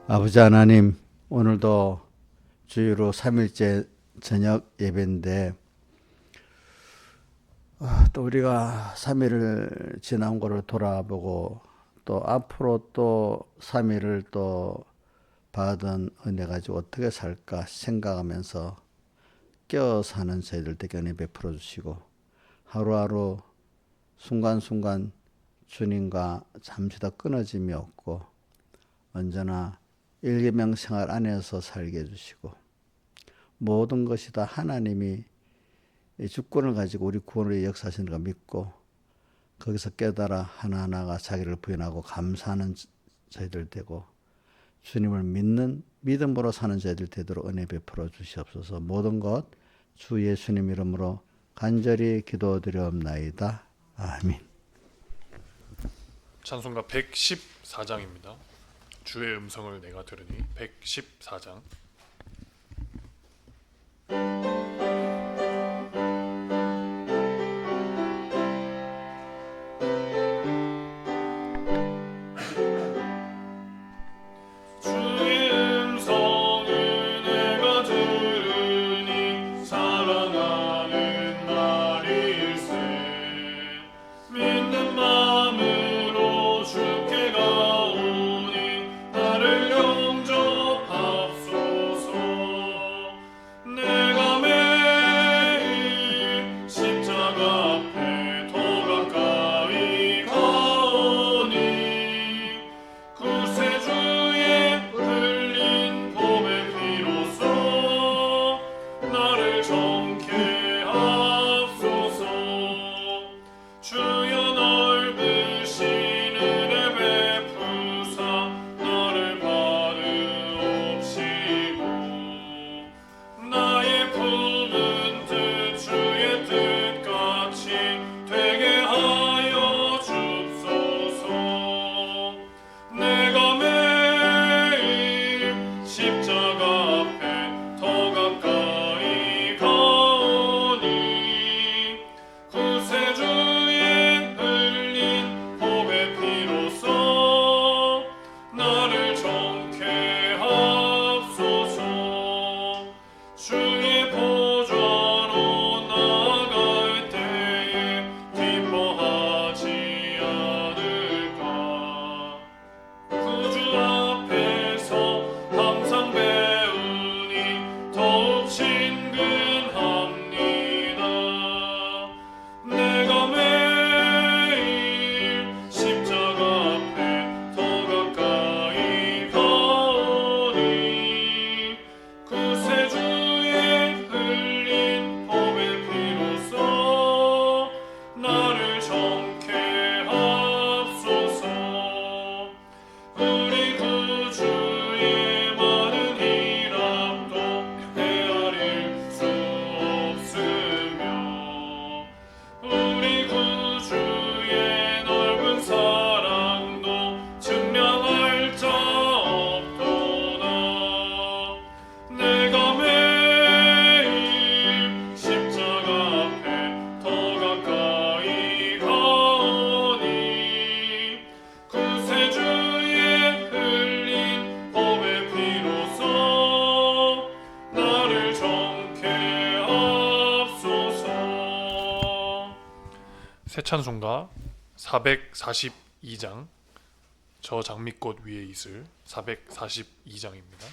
아버지 하나님, 오늘도 주일로 3일째 저녁 예배인데, 또 우리가 3일을 지난 거를 돌아보고, 또 앞으로 또 3일을 또 받은 은혜 가지고 어떻게 살까 생각하면서 깨어 사는 저희들 되게 은혜 베풀어 주시고, 하루하루 순간순간 주님과 잠시 더 끊어짐이 없고, 언제나 일계명 생활 안에서 살게 해주시고, 모든 것이 다 하나님이 주권을 가지고 우리 구원을 역사하시는 걸 믿고, 거기서 깨달아 하나하나가 자기를 부인하고 감사하는 저희들 되고, 주님을 믿는 믿음으로 사는 저희들 되도록 은혜 베풀어 주시옵소서. 모든 것 주 예수님 이름으로 간절히 기도드려옵나이다. 아멘. 찬송가 114장입니다. 주의 음성을 내가 들으니 114장. 주의 음성을 내가 들으니 사랑하는 말일세. 믿는 마음으로 주께 가오니 나를 영접합소서. 내가 매일 십자가 앞에 더 가까이 가오니 구세주의 흘린 보배 피로써 나를 정케 하소서. 주여 넓으신 은혜 베푸사 나를 바르옵시고 나의 품은 뜻 주의 뜻같이 되게 하여 줍소서. 내가 매일 십자가 앞에 더 가까이 가오니 구세주의 흘린 보배 피로써 나를 정케 합소서. 주의 보좌로 나아갈 때에 기뻐하지 않을까. 구주 앞에서 항상 배우니 더욱 친근합니다. 내가 매일 십자가 앞에 더 가까이 가오니 구세주의 흘린 보배 피로써 나를 정케 합소서. 우리 구주의 많은 희락도 헤아릴 수 없으며 우리 구주의 넓은 사랑도 증명할 자 없도다. 내가 매일 십자가 앞에 더 가까이 가오니 구세주의 흘린 보배 피로써 나를 정케 합소서. 새 찬송가 442장. 저 장미꽃 위에 이슬 442장입니다.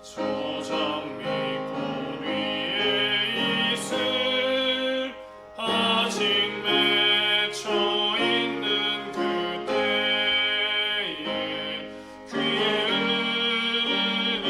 저 장미꽃 위에 이슬 아직 맺혀 있는 그때에 귀에 흐르니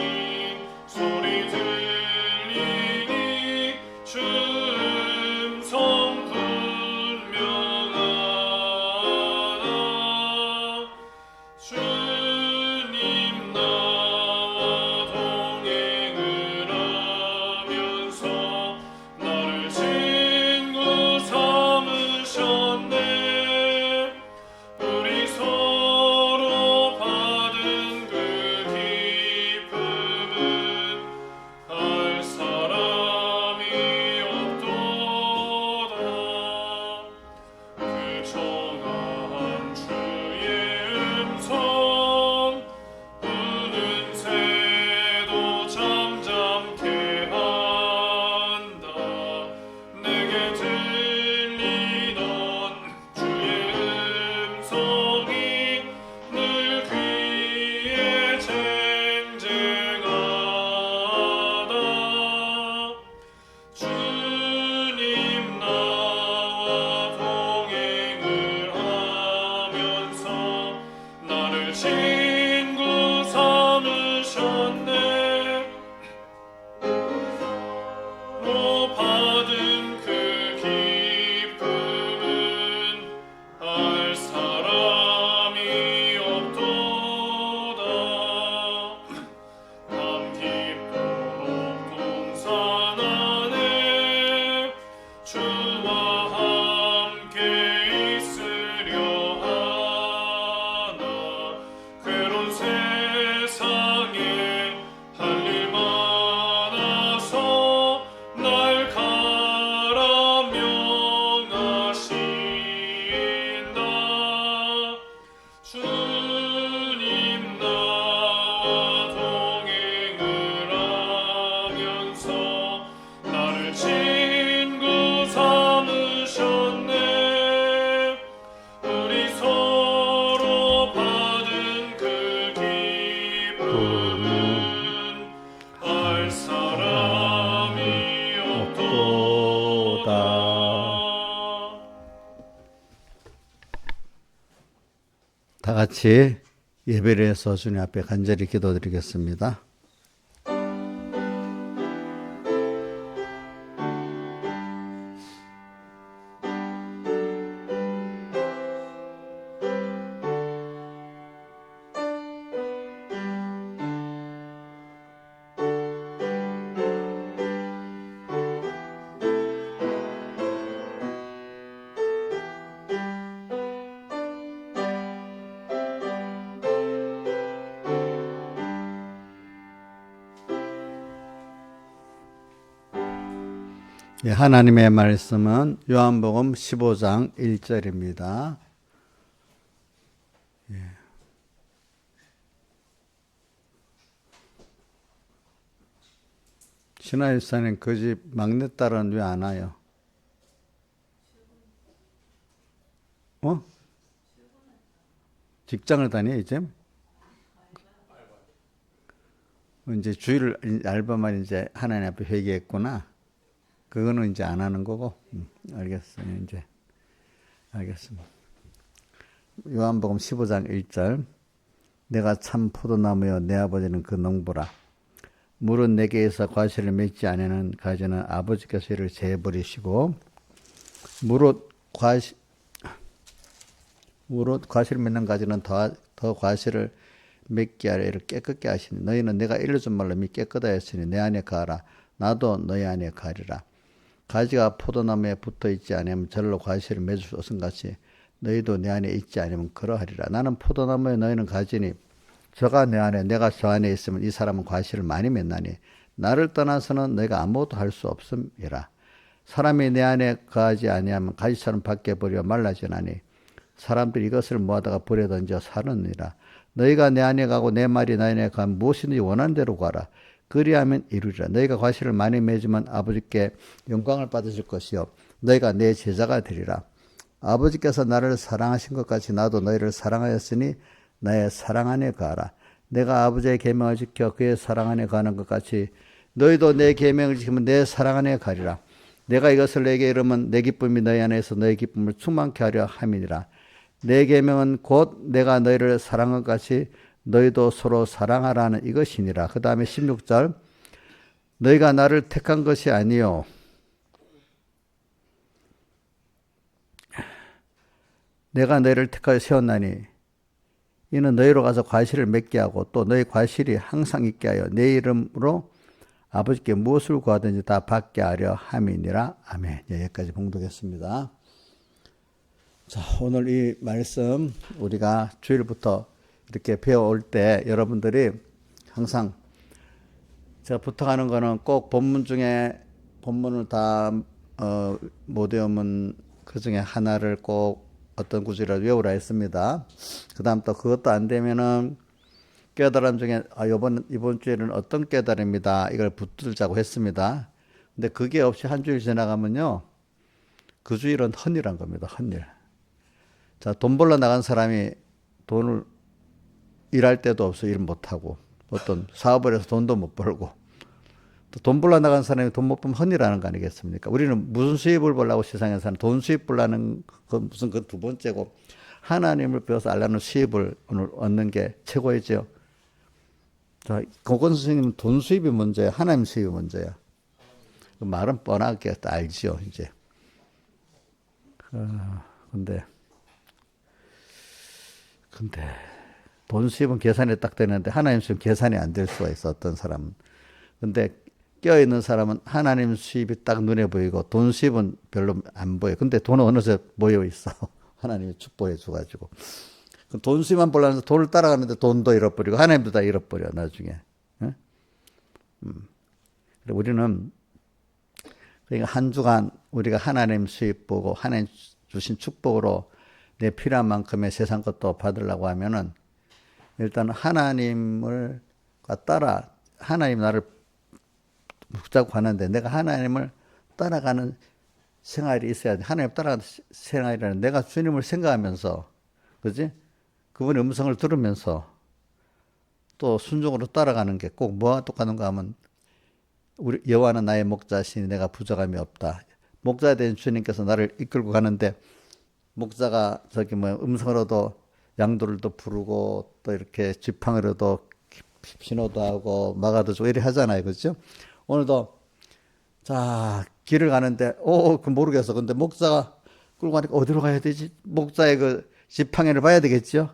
같이 예배를 해서 주님 앞에 간절히 기도드리겠습니다. 예, 하나님의 말씀은 요한복음 15장 1절입니다. 예. 신하일사는 그 집 막내딸은 왜 안 와요? 직장을 다녀 이제? 이제 주일 알바만 이제 하나님 앞에 회개했구나. 그거는 이제 안 하는 거고. 알겠어요. 이제 알겠습니다. 요한복음 15장 1절. 내가 참 포도나무여 내 아버지는 그 농부라. 물은 내게에서 과실을 맺지 않으는 가지는 아버지께서 이를 재버리시고 무릇 과실을 맺는 가지는 더 과실을 맺게 하려 이를 깨끗게 하시니 너희는 내가 일러준 말로 이미 깨끗하 했으니 내 안에 가라. 나도 너희 안에 가리라. 가지가 포도나무에 붙어 있지 않으면 절로 과실을 맺을 수 없은 같이 너희도 내 안에 있지 않으면 그러하리라. 나는 포도나무에 너희는 가지니 저가 내 안에 내가 저 안에 있으면 이 사람은 과실을 많이 맺나니 나를 떠나서는 너희가 아무것도 할 수 없음이라. 사람이 내 안에 거하지 아니하면 가지처럼 밖에 버려 말라지나니 사람들이 이것을 모아다가 불에 던져 사느니라. 너희가 내 안에 가고 내 말이 내 안에 가면 무엇이든지 원하는 대로 가라. 그리하면 이루리라. 너희가 과실을 많이 맺으면 아버지께 영광을 받으실 것이요 너희가 내 제자가 되리라. 아버지께서 나를 사랑하신 것 같이 나도 너희를 사랑하였으니 나의 사랑 안에 가라. 내가 아버지의 계명을 지켜 그의 사랑 안에 가는 것 같이 너희도 내 계명을 지키면 내 사랑 안에 가리라. 내가 이것을 내게 이르면 내 기쁨이 너희 안에서 너희 기쁨을 충만케 하려 함이니라. 내 계명은 곧 내가 너희를 사랑한 것 같이 너희도 서로 사랑하라는 이것이니라. 그 다음에 16절. 너희가 나를 택한 것이 아니요 내가 너희를 택하여 세웠나니 이는 너희로 가서 과실을 맺게 하고 또 너희 과실이 항상 있게 하여 내 이름으로 아버지께 무엇을 구하든지 다 받게 하려 함이니라. 아멘. 여기까지 봉독했습니다. 자, 오늘 이 말씀 우리가 주일부터 이렇게 배워올 때 여러분들이 항상 제가 부탁하는 거는 꼭 본문 중에 본문을 다 못 외우면 그 중에 하나를 꼭 어떤 구절이라도 외우라 했습니다. 그 다음 또 그것도 안 되면은 깨달음 중에 이번 주에는 어떤 깨달음이다 이걸 붙들자고 했습니다. 근데 그게 없이 한 주일 지나가면요 그 주일은 헌일한 겁니다. 헌일. 자, 돈 벌러 나간 사람이 돈을 일할 때도 없어 일 못하고 어떤 사업을 해서 돈도 못 벌고 또 돈 벌러 나간 사람이 돈 못 벌면 헌일하는 거 아니겠습니까? 우리는 무슨 수입을 벌려고 세상에 사는 돈 수입 벌려는 그 무슨 그 두 번째고 하나님을 배워서 알라는 수입을 오늘 얻는 게 최고이죠. 자, 고건 선생님은 돈 수입이 문제야, 하나님 수입이 문제야. 그 말은 뻔하게 알지요, 이제. 근데 돈 수입은 계산이 딱 되는데 하나님 수입은 계산이 안 될 수가 있어, 어떤 사람은. 근데 껴있는 사람은 하나님 수입이 딱 눈에 보이고 돈 수입은 별로 안 보여. 근데 돈은 어느새 모여 있어. 하나님이 축복해 줘가지고. 돈 수입만 보려면서 돈을 따라가는데 돈도 잃어버리고 하나님도 다 잃어버려, 나중에. 우리는 그러니까 한 주간 우리가 하나님 수입 보고 하나님 주신 축복으로 내 필요한 만큼의 세상 것도 받으려고 하면은 일단 하나님을 따라 하나님 나를 붙잡고 하는데 내가 하나님을 따라가는 생활이 있어야 돼. 하나님 따라가는 생활이라는 내가 주님을 생각하면서 그지? 그분의 음성을 들으면서 또 순종으로 따라가는 게 꼭 뭐와 똑같은가 하면 우리 여호와는 나의 목자시니 내가 부족함이 없다. 목자 된 주님께서 나를 이끌고 가는데 목자가 음성으로도 양도를도 부르고 또 이렇게 지팡이로도 신호도 하고 막아도 주고 이래 하잖아요. 그렇죠? 오늘도 자 길을 가는데 그 모르겠어. 근데 목사가 끌고 가니까 어디로 가야 되지? 목사의 그 지팡이를 봐야 되겠죠.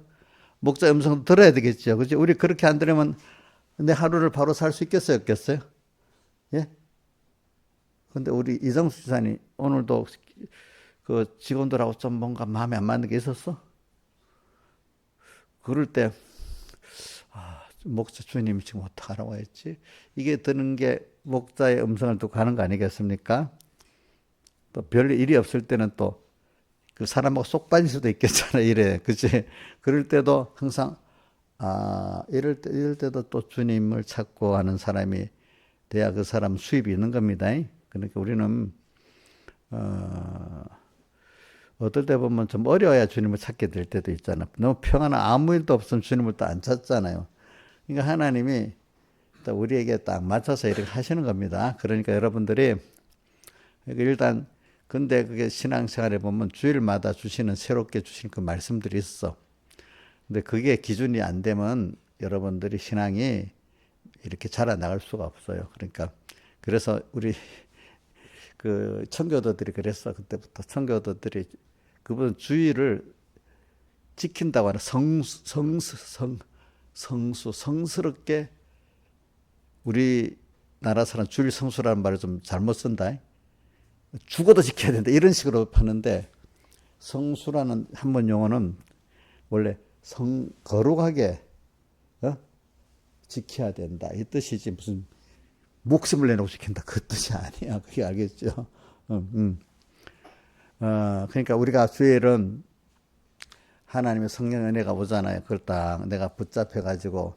목사의 음성도 들어야 되겠죠. 그렇죠? 우리 그렇게 안 들으면 내 하루를 바로 살 수 있겠어요, 없겠어요? 예? 근데 우리 이정수 지사님 오늘도 그 직원들하고 좀 뭔가 마음에 안 맞는 게 있었어? 그럴 때 목사 주님이 지금 어떡하라고 했지? 이게 드는 게 목사의 음성을 듣고 가는 거 아니겠습니까? 또 별 일이 없을 때는 또 그 사람하고 쏙 빠질 수도 있겠잖아, 이래. 그치? 그럴 때도 항상, 이럴 때도 또 주님을 찾고 하는 사람이 돼야 그 사람 수입이 있는 겁니다. 그러니까 우리는, 어떨 때 보면 좀 어려워야 주님을 찾게 될 때도 있잖아. 너무 평안한 아무 일도 없으면 주님을 또 안 찾잖아요. 그러니까 하나님이 또 우리에게 딱 맞춰서 이렇게 하시는 겁니다. 그러니까 여러분들이 일단 근데 그게 신앙생활에 보면 주일마다 주시는 새롭게 주시는 그 말씀들이 있어. 근데 그게 기준이 안 되면 여러분들이 신앙이 이렇게 자라나갈 수가 없어요. 그러니까 그래서 우리 그 청교도들이 그랬어. 그때부터 청교도들이 그분 주일을 지킨다고 하는 성스럽게 우리나라 사람 주일 성수라는 말을 좀 잘못 쓴다. 죽어도 지켜야 된다. 이런 식으로 파는데 성수라는 한번 용어는 원래 거룩하게 지켜야 된다. 이 뜻이지 무슨 목숨을 내놓고 지킨다. 그 뜻이 아니야. 그게 알겠죠? 그러니까 우리가 주일은 하나님의 성령 은혜가 오잖아요. 그걸 딱 내가 붙잡혀가지고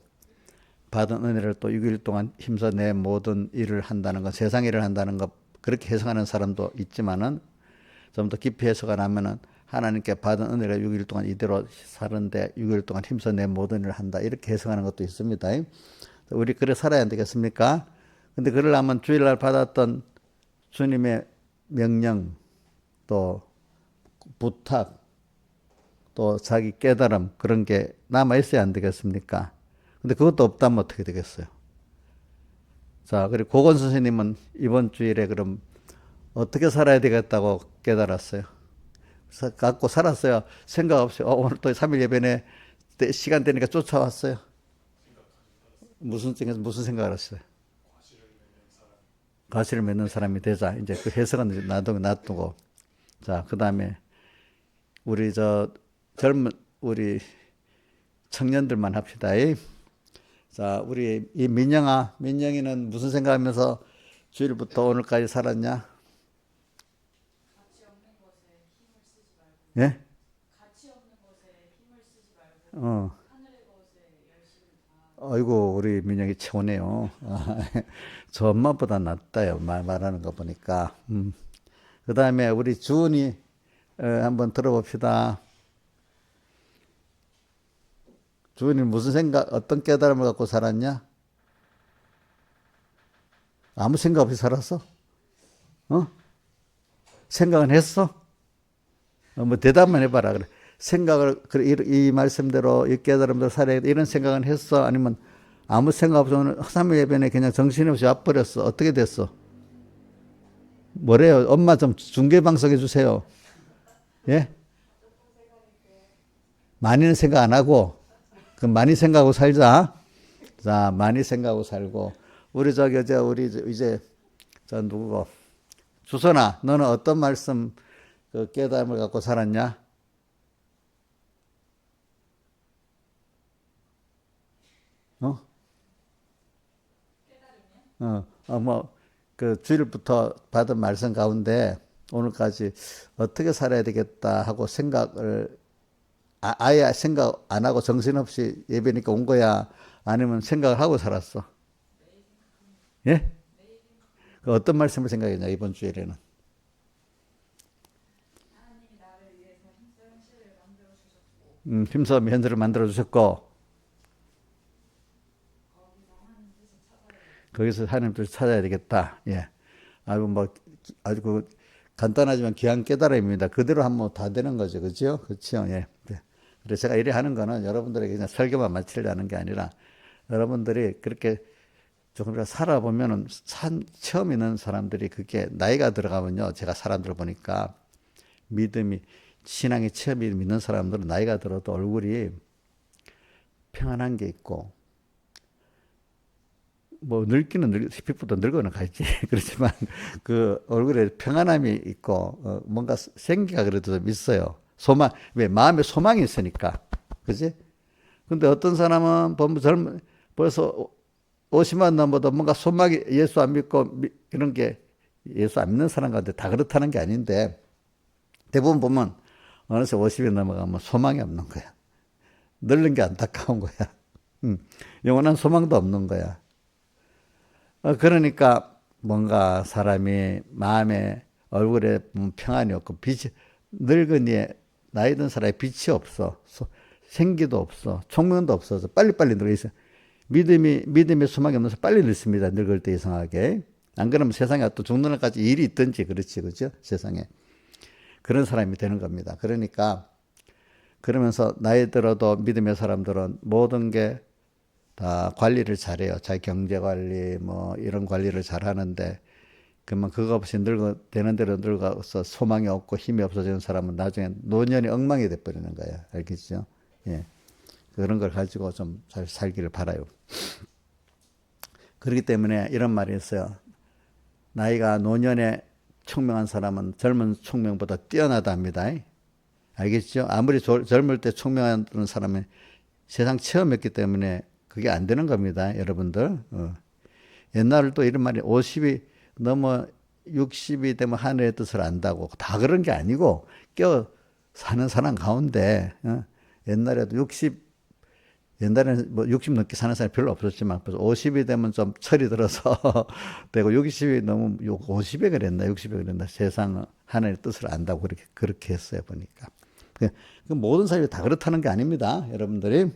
받은 은혜를 또 6일 동안 힘써 내 모든 일을 한다는 것, 세상 일을 한다는 것, 그렇게 해석하는 사람도 있지만은 좀 더 깊이 해석하면은 하나님께 받은 은혜가 6일 동안 이대로 사는데 6일 동안 힘써 내 모든 일을 한다. 이렇게 해석하는 것도 있습니다. 우리 그래 살아야 되겠습니까? 근데 그러려면 주일날 받았던 주님의 명령, 또 부탁, 또 자기 깨달음 그런 게 남아있어야 안 되겠습니까? 근데 그것도 없다면 어떻게 되겠어요? 자, 그리고 고건 선생님은 이번 주일에 그럼 어떻게 살아야 되겠다고 깨달았어요? 갖고 살았어요. 생각 없이 오늘 또 3일 예배네 시간 되니까 쫓아왔어요. 무슨 생각을 했어요? 가시를 맺는 사람이 되자. 이제 그 해석은 놔두고. 자, 그 다음에 우리 젊은 우리 청년들만 합시다. 자, 우리 이 민영이는 무슨 생각하면서 주일부터 오늘까지 살았냐? 가치 없는 것에 힘을 쓰지 말고. 예? 가치 없는 것에 힘을 쓰지 말고. 하늘의 것에 열심히 다. 아이고, 우리 민영이 최고네요. 저 엄마보다 낫다요. 말하는 거 보니까. 그 다음에 우리 주은이 한번 들어봅시다. 주은이 무슨 생각, 어떤 깨달음을 갖고 살았냐? 아무 생각 없이 살았어? 생각은 했어? 뭐 대답만 해봐라. 그래. 생각을, 이 말씀대로, 이 깨달음대로 살아야 돼. 이런 생각은 했어? 아니면 아무 생각 없이 오늘 3일 예배에 그냥 정신없이 와버렸어? 어떻게 됐어? 뭐래요? 엄마 좀 중계방송 해주세요. 예? 많이는 생각 안 하고, 그럼 많이 생각하고 살자. 자, 많이 생각하고 살고. 우리 이제, 누구고? 주선아, 너는 어떤 말씀, 그 깨달음을 갖고 살았냐? 주일부터 받은 말씀 가운데 오늘까지 어떻게 살아야 되겠다 하고 생각을 아예 생각 안 하고 정신없이 예배니까 온 거야? 아니면 생각을 하고 살았어? 예? 그 어떤 말씀을 생각했냐, 이번 주일에는? 하나님이 나를 위해서 힘써 현실을 만들어 주셨고. 힘써 현실을 만들어 주셨고, 거기서 하나님 뜻을 찾아야 되겠다. 예. 아주 간단하지만 귀한 깨달음입니다. 그대로 하면 다 되는 거죠. 그죠? 그렇죠? 예. 네. 그래서 제가 이래 하는 거는 여러분들에게 그냥 설교만 마치려는 게 아니라 여러분들이 그렇게 조금 살아보면은 처음 있는 사람들이 그게 나이가 들어가면요. 제가 사람들 보니까 믿음이, 신앙이 처음 믿는 사람들은 나이가 들어도 얼굴이 평안한 게 있고, 뭐 늙기는 피부도 늙어는 가지. 그렇지만 그 얼굴에 평안함이 있고, 뭔가 생기가 그래도 좀 있어요. 소망, 왜 마음에 소망이 있으니까. 그지? 근데 어떤 사람은 벌써 50만 넘어도 뭔가 소망이, 예수 안 믿고 이런 게, 예수 안 믿는 사람 가운데 다 그렇다는 게 아닌데 대부분 보면 어느새 50이 넘어가면 소망이 없는 거야. 늙는 게 안타까운 거야. 영원한 소망도 없는 거야. 그러니까 뭔가 사람이 마음에, 얼굴에 평안이 없고, 늙은이에, 나이 든 사람에 빛이 없어. 생기도 없어. 총명도 없어서 빨리빨리 늙어. 믿음의 소망이 없어서 빨리 늙습니다. 늙을 때 이상하게. 안 그러면 세상에 또 죽는 날까지 일이 있든지, 그렇지, 그죠? 세상에. 그런 사람이 되는 겁니다. 그러니까, 그러면서 나이 들어도 믿음의 사람들은 모든 게 다 관리를 잘해요. 자기 경제 관리, 뭐, 이런 관리를 잘 하는데, 그러면 그거 없이 되는 대로 늙어서 소망이 없고 힘이 없어지는 사람은 나중에 노년이 엉망이 돼버리는 거예요. 알겠죠? 예. 그런 걸 가지고 좀 잘 살기를 바라요. 그렇기 때문에 이런 말이 있어요. 나이가 노년에 총명한 사람은 젊은 총명보다 뛰어나다 합니다. 알겠죠? 아무리 젊을 때 총명한 사람은 세상 처음 했기 때문에 그게 안 되는 겁니다. 여러분들. 옛날에 또 이런 말이 50이 넘어 60이 되면 하늘의 뜻을 안다고. 다 그런 게 아니고 사는 사람 가운데 옛날에도 옛날에는 뭐 60 넘게 사는 사람이 별로 없었지만 50이 되면 좀 철이 들어서 되고 60이 넘으면 50에 그랬나 60에 그랬나 세상 하나님의 뜻을 안다고 그렇게 했어요 보니까. 그 모든 사람이 다 그렇다는 게 아닙니다. 여러분들이.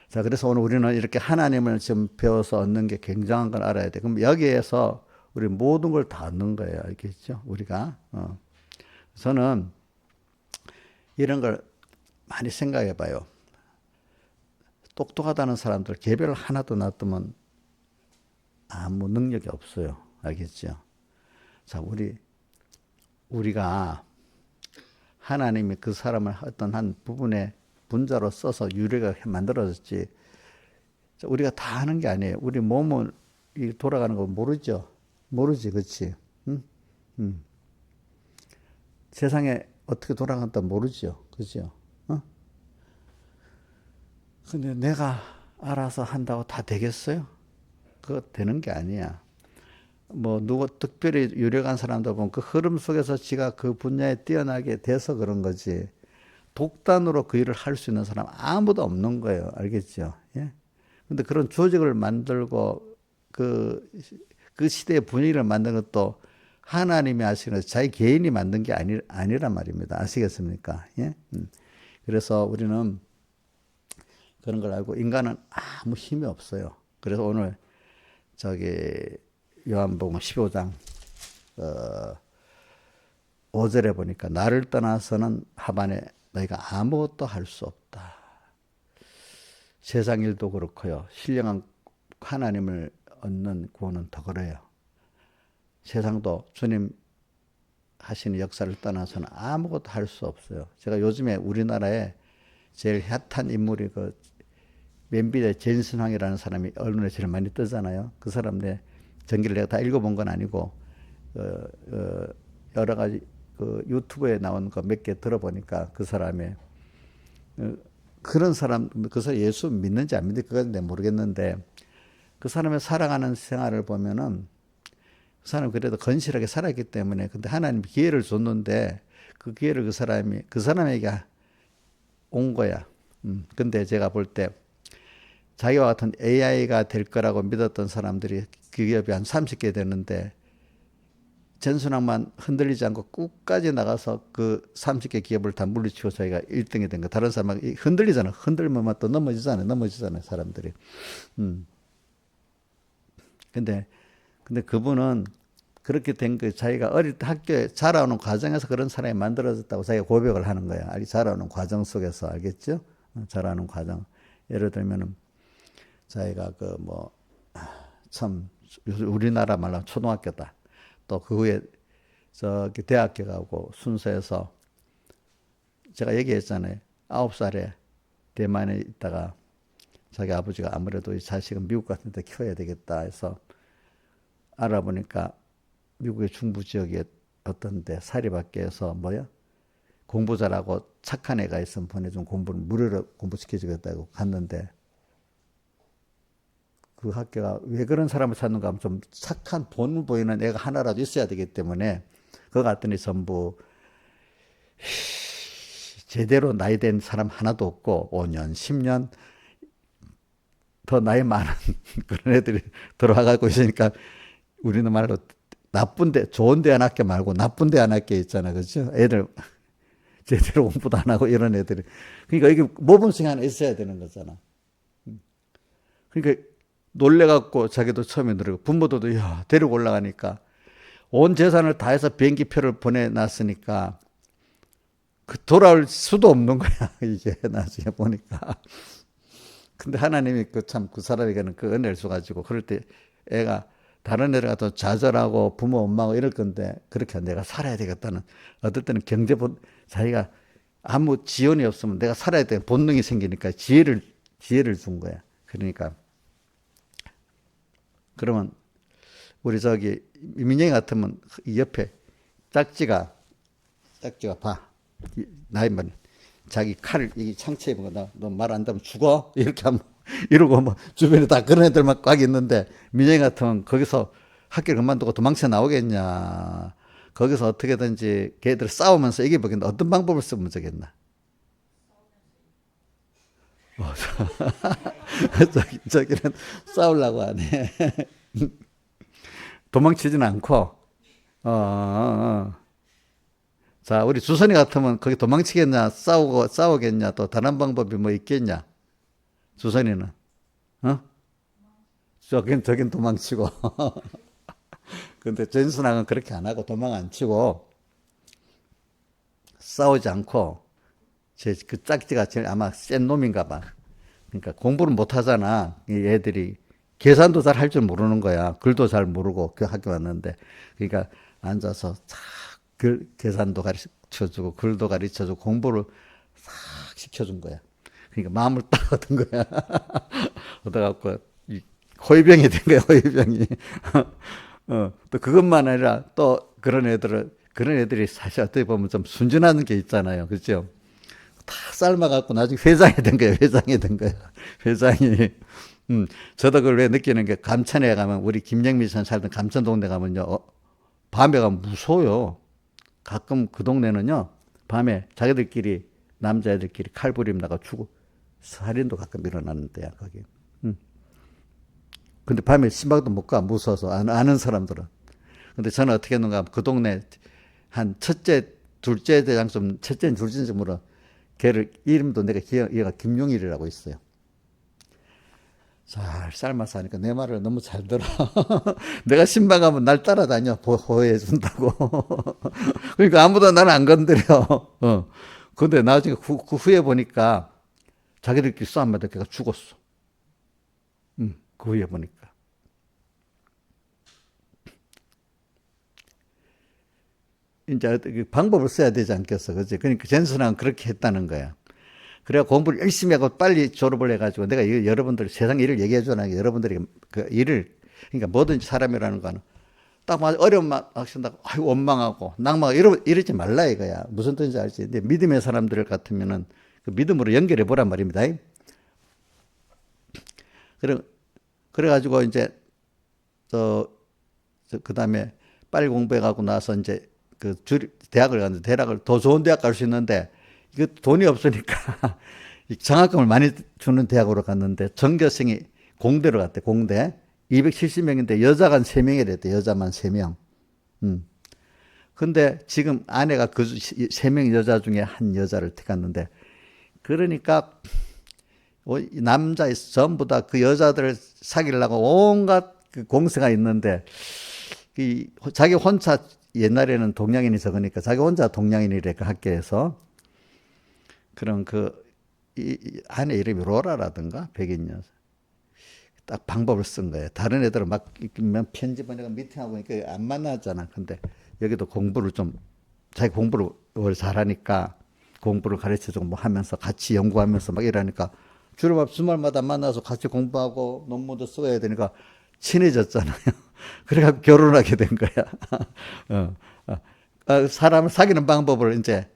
자, 그래서 오늘 우리는 이렇게 하나님을 지금 배워서 얻는 게 굉장한 걸 알아야 돼. 그럼 여기에서 우리 모든 걸 다 얻는 거예요. 알겠죠? 우리가. 저는 이런 걸 많이 생각해 봐요. 똑똑하다는 사람들 개별 하나도 놔두면 아무 능력이 없어요. 알겠죠? 자, 우리가 하나님이 그 사람을 어떤 한 부분의 분자로 써서 유래가 만들어졌지. 우리가 다 하는 게 아니에요. 우리 몸은 돌아가는 거 모르죠? 모르지, 그렇지? 세상에 어떻게 돌아간다 모르죠, 그죠? 근데 내가 알아서 한다고 다 되겠어요? 그거 되는 게 아니야. 뭐 누구 특별히 유력한 사람도 보면 그 흐름 속에서 지가 그 분야에 뛰어나게 돼서 그런 거지. 독단으로 그 일을 할 수 있는 사람 아무도 없는 거예요. 알겠죠? 예? 근데 그런 조직을 만들고 그 시대의 분위기를 만든 것도 하나님이 하시는 거지 자기 개인이 만든 게 아니란 말입니다. 아시겠습니까? 예? 그래서 우리는 그런 걸 알고 인간은 아무 힘이 없어요. 그래서 오늘 요한복음 15장 5절에 보니까 나를 떠나서는 하반에 너희가 아무것도 할 수 없다. 세상 일도 그렇고요. 신령한 하나님을 얻는 구원은 더 그래요. 세상도 주님 하시는 역사를 떠나서는 아무것도 할 수 없어요. 제가 요즘에 우리나라에 제일 핫한 인물이 맨빌의 젠슨황이라는 사람이 언론에 제일 많이 뜨잖아요. 그 사람의 전기를 내가 다 읽어본 건 아니고 여러 가지 유튜브에 나온 거 몇 개 들어보니까 그 사람의 그런 사람, 그 사람 예수 믿는지 안 믿는지 그건 내가 모르겠는데 그 사람의 살아가는 생활을 보면은 그 사람 그래도 건실하게 살았기 때문에 근데 하나님이 기회를 줬는데 그 기회를 그 사람에게 온 거야. 근데 제가 볼 때 자기와 같은 AI가 될 거라고 믿었던 사람들이 그 기업이 한 30개 되는데 전순환만 흔들리지 않고 끝까지 나가서 그 30개 기업을 다 물리치고 자기가 1등이 된 거. 다른 사람은 흔들리잖아. 흔들면 또 넘어지잖아요. 사람들이. 근데 그분은 그렇게 된 그 자기가 어릴 때 학교에 자라오는 과정에서 그런 사람이 만들어졌다고 자기가 고백을 하는 거야. 아니 자라오는 과정 속에서 알겠죠? 자라오는 과정. 예를 들면은 자기가 그 뭐 참 우리나라 말로 초등학교다. 또 그 후에 저기 대학교 가고 순서에서 제가 얘기했잖아요. 9살에 대만에 있다가 자기 아버지가 아무래도 이 자식은 미국 같은 데 키워야 되겠다 해서 알아보니까 미국의 중부 지역에 어떤 데 사립학교에서 뭐야? 공부 잘하고 착한 애가 있으면 보내준 공부를 무료로 공부시켜주겠다고 갔는데 그 학교가 왜 그런 사람을 찾는가 하면 좀 착한 본 보이는 애가 하나라도 있어야 되기 때문에 그거 갔더니 전부 제대로 나이 된 사람 하나도 없고 5년, 10년 더 나이 많은 그런 애들이 들어와가고 있으니까 우리는 말로 나쁜데 좋은 데 안 학교 말고 나쁜 데 안 학교 있잖아, 그렇죠? 애들 제대로 공부도 안 하고 이런 애들이 그러니까 이게 모범생이 하나 있어야 되는 거잖아. 그러니까 놀래갖고 자기도 처음에 누르고 부모도 야 데리고 올라가니까 온 재산을 다해서 비행기표를 보내놨으니까 그 돌아올 수도 없는 거야 이게 나중에 보니까. 근데 하나님이 그 참 그 사람에게는 그 은혜를 줘가지고 그럴 때 애가 다른 애가 더 좌절하고 부모 원망하고 이럴 건데 그렇게 내가 살아야 되겠다는 어떨 때는 자기가 아무 지원이 없으면 내가 살아야 되는 본능이 생기니까 지혜를 준 거야. 그러니까 그러면 우리 저기 민영이 같으면 이 옆에 짝지가 봐. 나이 많이 자기 칼을 이 창체에 보고 너 말 안 하면 죽어 이렇게 하면 이러고 뭐 주변에 다 그런 애들만 꽉 있는데 민영이 같으면 거기서 학교를 그만두고 도망쳐 나오겠냐. 거기서 어떻게든지 걔들 싸우면서 이겨보겠나. 어떤 방법을 쓰면 되겠나. 저기는 싸우려고 하네. 도망치지는 않고, 자, 우리 주선이 같으면 거기 도망치겠냐, 싸우겠냐, 또 다른 방법이 뭐 있겠냐? 주선이는, 저긴 도망치고. 근데 전순학은 그렇게 안 하고 도망 안 치고, 싸우지 않고, 그 짝지가 제일 아마 센 놈인가 봐. 그러니까 공부를 못 하잖아. 이 애들이. 계산도 잘 할 줄 모르는 거야. 글도 잘 모르고 그 학교 왔는데. 그러니까 앉아서 계산도 가르쳐주고 글도 가르쳐주고 공부를 싹 시켜준 거야. 그러니까 마음을 딱 얻은 거야. 얻어갖고 호위병이 된 거야. 호위병이. 또 그것만 아니라 또 그런 애들이 사실 어떻게 보면 좀 순진한 게 있잖아요. 그렇죠? 다 삶아갖고 나중에 회장이 된 거야. 회장이 된 거야. 회장이. 저도 그걸 왜 느끼는 게 감천에 가면 우리 김영미 선 살던 감천 동네 가면요. 밤에 가면 무서워요. 가끔 그 동네는요. 밤에 자기들끼리 남자애들끼리 칼부림 나가 죽고 살인도 가끔 일어나는 데야 거기. 근데 밤에 신방도 못 가. 무서워서 아는 사람들은. 근데 저는 어떻게 했는가 하면 그 동네 한 첫째, 둘째 대장쯤 첫째, 둘째쯤으로 걔를 이름도 내가 얘가 김용일이라고 있어요. 잘 삶아서 하니까 내 말을 너무 잘 들어. 내가 신방 가면 날 따라다녀. 보호해 준다고. 그러니까 아무도 나를 안 건드려. 근데 나중에 그 후에 보니까 자기들끼리 싸움하다 걔가 죽었어. 그 후에 보니까. 이제 방법을 써야 되지 않겠어. 그치? 그러니까 전선왕은 그렇게 했다는 거야. 그래야 공부를 열심히 하고 빨리 졸업을 해가지고 내가 여러분들 세상 일을 얘기해주나 여러분들이 그 일을 그러니까 뭐든지 사람이라는 거는 딱 맞아 어려운 막 하신다고 아이고 원망하고 낭망하고 이러지 말라 이거야. 무슨 뜻인지 알지? 근데 믿음의 사람들 같으면은 그 믿음으로 연결해 보란 말입니다. 그래가지고 이제 그 다음에 빨리 공부해가고 나서 이제 대학을 갔는데 대학을 더 좋은 대학 갈 수 있는데 이거 돈이 없으니까 장학금을 많이 주는 대학으로 갔는데 전교생이 공대로 갔대. 공대 270명인데 여자가 3명이 됐대. 여자만 3명. 근데 지금 아내가 그 3명 여자 중에 한 여자를 택했는데 그러니까 남자 전부 다 그 여자들을 사귀려고 온갖 그 공세가 있는데 자기 혼자 옛날에는 동양인이 적으니까 자기 혼자 동양인이래 그 학교에서. 그런 이 아내 이름이 로라라든가 백인 여자. 딱 방법을 쓴 거예요. 다른 애들은 막 편지 보내고 미팅하고 그러니까 안 만나잖아. 근데 여기도 공부를 좀 자기 공부를 잘하니까 공부를 가르쳐주고 뭐 하면서 같이 연구하면서 막 이러니까 주말마다 만나서 같이 공부하고 논문도 써야 되니까 친해졌잖아요. 그래갖고 결혼하게 된 거야. 사람을 사귀는 방법을 이제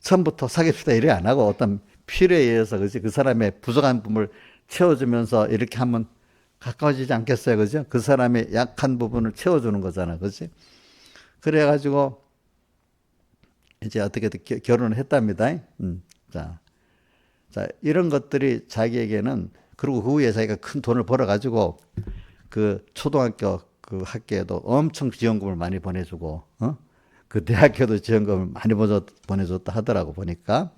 처음부터 사귀시다 이래 안 하고 어떤 필요에 의해서 그지 그 사람의 부족한 부분을 채워주면서 이렇게 하면 가까워지지 않겠어요, 그죠? 그 사람의 약한 부분을 채워주는 거잖아, 그지? 그래가지고 이제 어떻게든 결혼을 했답니다. 자, 이런 것들이 자기에게는 그리고 그 후에 자기가 큰 돈을 벌어가지고 그 초등학교 그 학교에도 엄청 지원금을 많이 보내주고, 그 대학교도 지원금을 많이 보내줬다 하더라고 보니까.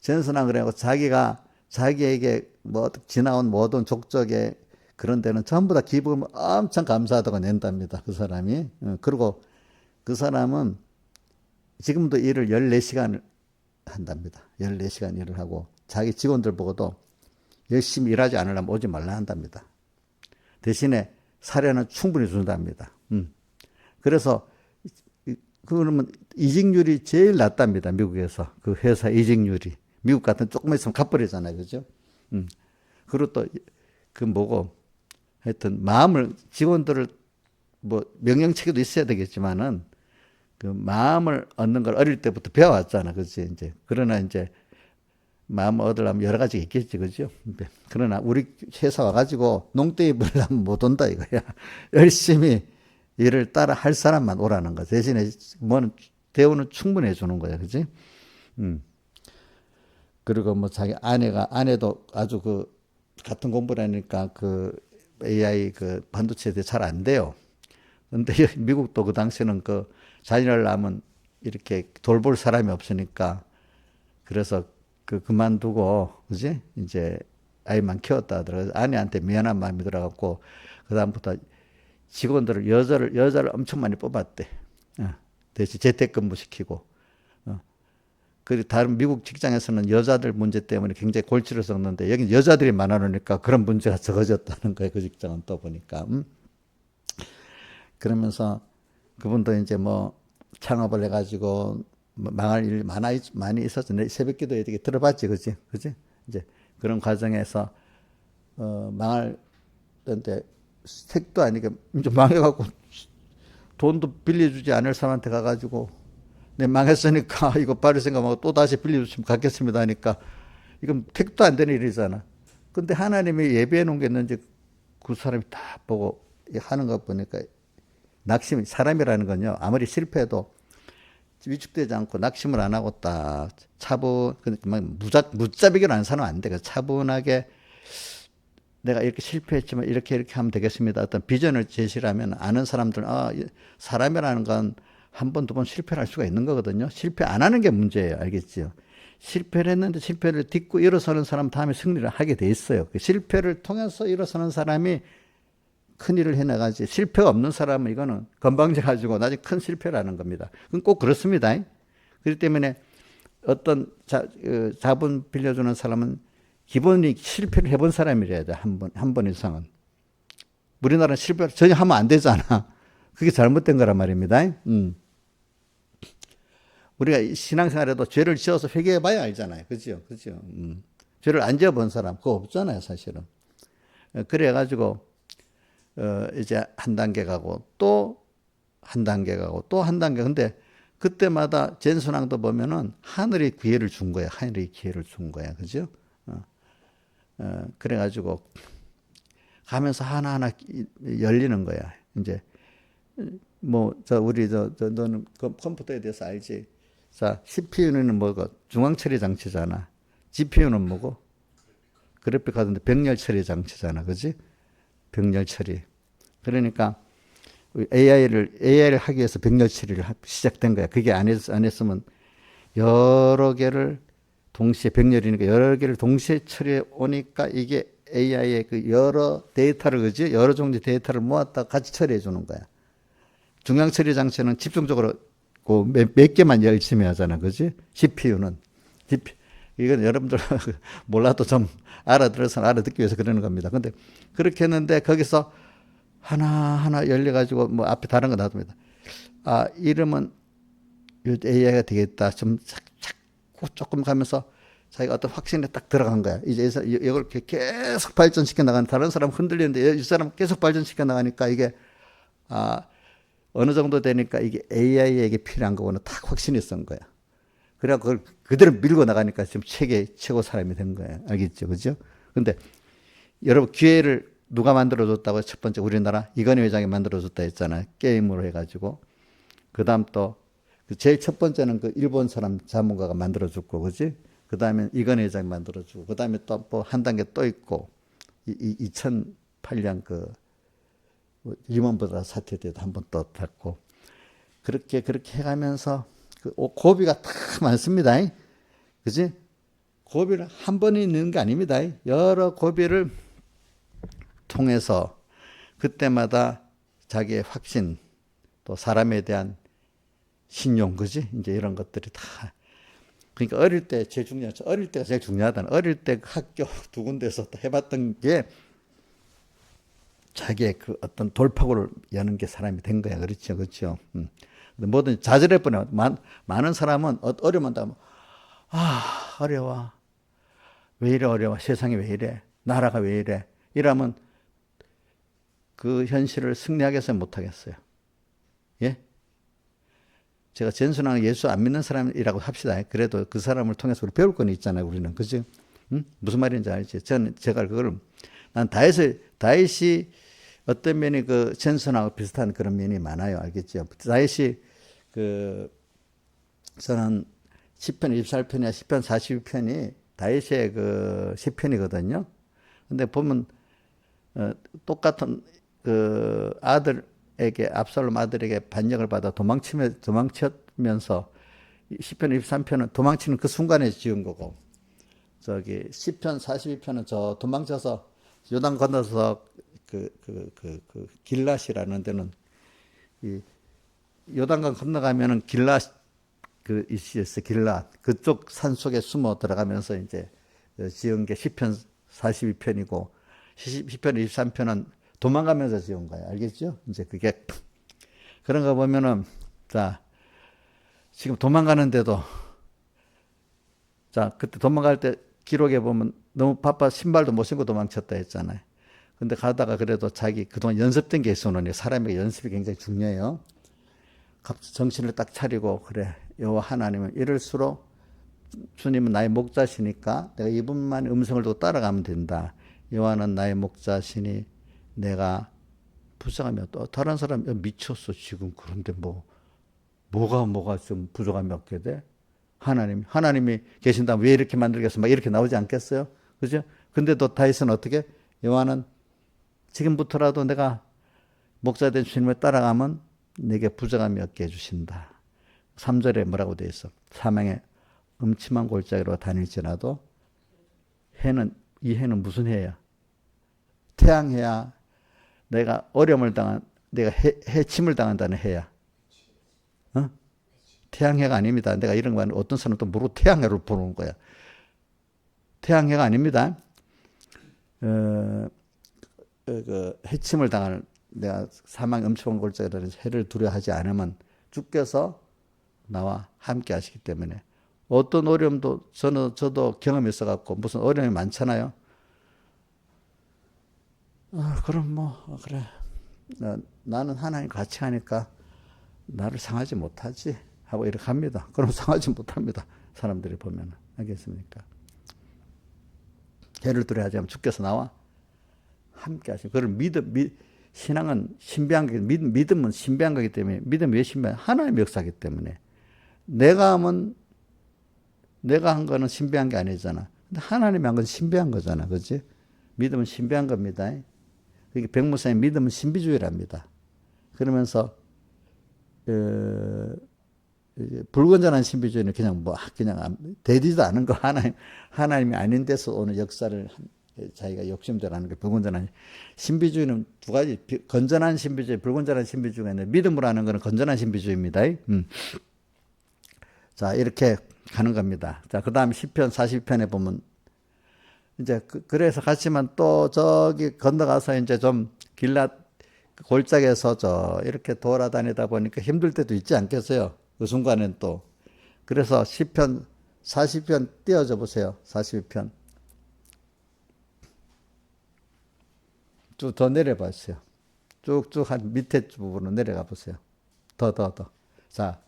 전선왕 그래고 자기가 자기에게 뭐 지나온 모든 족적의 그런 데는 전부 다 기부금을 엄청 감사하다고 낸답니다. 그 사람이. 그리고 그 사람은 지금도 일을 14시간을 한답니다. 14시간 일을 하고 자기 직원들 보고도 열심히 일하지 않으려면 오지 말라 한답니다. 대신에 사료는 충분히 준답니다. 그래서 그러면 이직률이 제일 낮답니다. 미국에서. 그 회사 이직률이. 미국 같은 조금만 있으면 갚버리잖아요. 그죠? 그리고 또 그 뭐고 하여튼 마음을 직원들을 뭐 명령체계도 있어야 되겠지만은 그 마음을 얻는 걸 어릴 때부터 배워왔잖아. 그지? 이제 그러나 이제 마음을 얻으려면 여러 가지가 있겠지. 그죠? 그러나 우리 회사 와가지고 농땡이 부리려면 못 온다 이거야. 열심히 일을 따라 할 사람만 오라는 거. 대신에 뭐는 대우는 충분히 해주는 거야. 그지? 그리고 뭐 자기 아내도 아주 그 같은 공부를 하니까 그 AI 그 반도체에 대해 잘 안 돼요. 근데 미국도 그 당시에는 그 자녀를 낳으면 이렇게 돌볼 사람이 없으니까 그래서 그만두고 그지? 이제 아이만 키웠다 하더라고요. 아내한테 미안한 마음이 들어갖고 그다음부터 직원들을 여자를 엄청 많이 뽑았대. 대신 재택근무 시키고. 그리고 다른 미국 직장에서는 여자들 문제 때문에 굉장히 골치를 썩는데 여기 여자들이 많아놓으니까 그런 문제가 적어졌다는 거예요. 그 직장은 또 보니까. 그러면서 그분도 이제 뭐 창업을 해가지고 망할 일 많이 있었죠. 내 새벽 기도에 되게 들어봤지, 그지? 이제 그런 과정에서 망할 때인데 택도 아니게 이제 망해갖고 돈도 빌려주지 않을 사람한테 가가지고 내 망했으니까 이거 빠를 생각하고 또 다시 빌려주시면 갖겠습니다 하니까 이건 택도 안 되는 일이잖아. 근데 하나님이 예비해 놓은 게 있는지 그 사람이 다 보고 하는 거 보니까 낙심이 사람이라는 건요 아무리 실패해도 위축되지 않고 낙심을 안 하고 딱 무자비게로 안 사는 안 돼. 차분하게 내가 이렇게 실패했지만 이렇게 하면 되겠습니다. 어떤 비전을 제시를 하면 아는 사람들은 사람이라는 건 한 번, 두 번 실패를 할 수가 있는 거거든요. 실패 안 하는 게 문제예요. 알겠지요? 실패를 했는데 실패를 딛고 일어서는 사람 다음에 승리를 하게 돼 있어요. 그 실패를 통해서 일어서는 사람이 큰 일을 해나가지 실패가 없는 사람은 이거는 건방져 가지고 나중에 큰 실패를 하는 겁니다. 그건 꼭 그렇습니다. 그렇기 때문에 어떤 자본 빌려주는 사람은 기본이 실패를 해본 사람이래야 돼. 한 번 이상은. 우리나라는 실패를 전혀 하면 안 되잖아. 그게 잘못된 거란 말입니다. 우리가 신앙생활에도 죄를 지어서 회개해 봐야 알잖아요. 그죠? 죄를 안 지어본 사람 그거 없잖아요, 사실은. 그래가지고 이제 한 단계 가고 또 한 단계 가고 또 한 단계. 근데 그때마다 젠순왕도 보면은 하늘이 기회를 준 거야. 하늘이 기회를 준 거야. 그죠? 그래가지고 가면서 하나하나 열리는 거야. 이제 너는 컴퓨터에 대해서 알지? 자, CPU는 뭐고? 중앙처리 장치잖아. GPU는 뭐고? 그래픽 카드인데 병렬 처리 장치잖아. 그지? 병렬 처리. 그러니까 AI를 하기 위해서 병렬 처리를 시작된 거야. 그게 안 했으면 여러 개를 동시에 병렬이니까 여러 개를 동시에 처리해 오니까 이게 AI의 그 여러 데이터를, 그지? 여러 종류 데이터를 모았다 같이 처리해 주는 거야. 중앙 처리 장치는 집중적으로 그 몇 개만 열심히 하잖아. 그지? CPU는. 이건 여러분들 몰라도 좀 알아들어서 알아듣기 위해서 그러는 겁니다. 근데 그렇게 했는데 거기서 하나하나 열려가지고 뭐 앞에 다른 거 놔둡니다. 아, 이름은 AI가 되겠다. 좀 자꾸 조금 가면서 자기가 어떤 확신에 딱 들어간 거야. 이제 이걸 계속 발전시켜 나가는, 다른 사람 흔들리는데 이 사람 계속 발전시켜 나가니까 이게 어느 정도 되니까 이게 AI에게 필요한 거고는 딱 확신이 쓴 거야. 그래갖고 그걸 그대로 밀고 나가니까 지금 최고 사람이 된 거예요. 알겠죠? 그죠? 근데 여러분, 기회를 누가 만들어줬다고? 첫 번째 우리나라 이건희 회장이 만들어줬다 했잖아요. 게임으로 해가지고. 그 다음 또 제일 첫 번째는 그 일본 사람 자문가가 만들어줬고, 그지? 그 다음에 이건희 회장이 만들어주고, 그 다음에 또 뭐 한 단계 또 있고, 2008년 그 리먼 브라더스 사태 때도 한 번 또 됐고, 그렇게 해가면서 그 고비가 다 많습니다. 그지? 고비를 한 번에 있는 게 아닙니다. 여러 고비를 통해서 그때마다 자기의 확신, 또 사람에 대한 신용, 그지? 이제 이런 것들이 다. 그러니까 어릴 때 제일 중요하죠. 어릴 때가 제일 중요하다는. 어릴 때 학교 두 군데에서 해봤던 게 자기의 그 어떤 돌파구를 여는 게 사람이 된 거야. 그렇죠. 그렇죠. 뭐든 좌절해 버려. 많은 사람은 어려우면 어려워. 왜 이래 어려워. 세상이 왜 이래. 나라가 왜 이래. 이러면 그 현실을 승리하겠어요? 못하겠어요? 예? 제가 전순왕 예수 안 믿는 사람이라고 합시다. 그래도 그 사람을 통해서 우리 배울 건 있잖아요. 우리는. 그죠? 무슨 말인지 알지? 제가 그걸, 난 다윗이 어떤 면이 그 전순왕하고 비슷한 그런 면이 많아요. 알겠죠? 다윗이 저는 시편 24편이나 시편 42편이 다윗의 그 시편이거든요. 근데 보면, 똑같은 그 아들에게, 압살롬 아들에게 반역을 받아 도망치면서 시편 23편은 도망치는 그 순간에 지은 거고, 시편 42편은 저 도망쳐서 요단 건너서 길랏이라는 데는 이 요단강 건너가면은 길랏 있었어. 길랏 그쪽 산 속에 숨어 들어가면서 이제 지은 게 시편 42편이고 시편 23편은 도망가면서 지은 거야. 알겠죠? 이제 그게 그런 거 보면은 자 지금 도망가는데도 자 그때 도망갈 때 기록에 보면 너무 바빠 신발도 못 신고 도망쳤다 했잖아요. 근데 가다가 그래도 자기 그동안 연습된 게 있었는데 사람에게 연습이 굉장히 중요해요. 정신을 딱 차리고 그래 여호와 하나님은 이럴수록 주님은 나의 목자시니까 내가 이분만 음성을 두고 따라가면 된다. 여호와는 나의 목자시니 내가 부족함이 또 다른 사람 미쳤어 지금. 그런데 뭐가 좀 부족함이 없게 돼? 하나님이 계신다면 왜 이렇게 만들겠어? 막 이렇게 나오지 않겠어요? 그죠? 근데도 다윗은 어떻게? 여호와는 지금부터라도 내가 목자된 주님을 따라가면 내게 부족함이 없게 해주신다. 3절에 뭐라고 되어 있어? 사망의 음침한 골짜기로 다닐지라도 이 해는 무슨 해야? 태양해야. 내가 어려움을 내가 해침을 당한다는 해야. 태양해가 아닙니다. 내가 이런 거 하는 어떤 사람은 또 모르고 태양해를 보는 거야. 태양해가 아닙니다. 해침을 당하는 내가 사망 음침한 골짜기라는 해를 두려워하지 않으면 주께서 나와 함께 하시기 때문에 어떤 어려움도 저도 경험이 있어갖고 무슨 어려움이 많잖아요. 그럼 그래. 나는 하나님 같이 하니까 나를 상하지 못하지 하고 이렇게 합니다. 그럼 상하지 못합니다. 사람들이 보면. 알겠습니까? 해를 두려워하지 않으면 주께서 나와 함께 하시고 그걸 신앙은 신비한 거기 믿음은 신비한 거기 때문에 믿음이 왜 신비한? 하나님의 역사이기 때문에 내가 한 거는 신비한 게 아니잖아. 근데 하나님이 한 건 신비한 거잖아. 그렇지? 믿음은 신비한 겁니다. 그게 백무사님 믿음은 신비주의랍니다. 그러면서 불건전한 신비주의는 그냥 대디도 않은 거 하나님이 아닌 데서 오는 역사를 자기가 욕심대로 하는 게 불건전한 신비주의는 두 가지 건전한 신비주의, 불건전한 신비주의가 있는데 믿음으로 하는 거는 건전한 신비주의입니다. 자 이렇게 가는 겁니다. 자 그다음 시편 40편에 보면 이제 그래서 갔지만 또 저기 건너가서 이제 좀 길라 골짜기에서 저 이렇게 돌아다니다 보니까 힘들 때도 있지 않겠어요? 그 순간엔 또 그래서 시편 40편 띄워줘 보세요. 42편 쭉 더 내려봤어요. 쭉쭉 한 밑에 부분으로 내려가 보세요. 더. 자,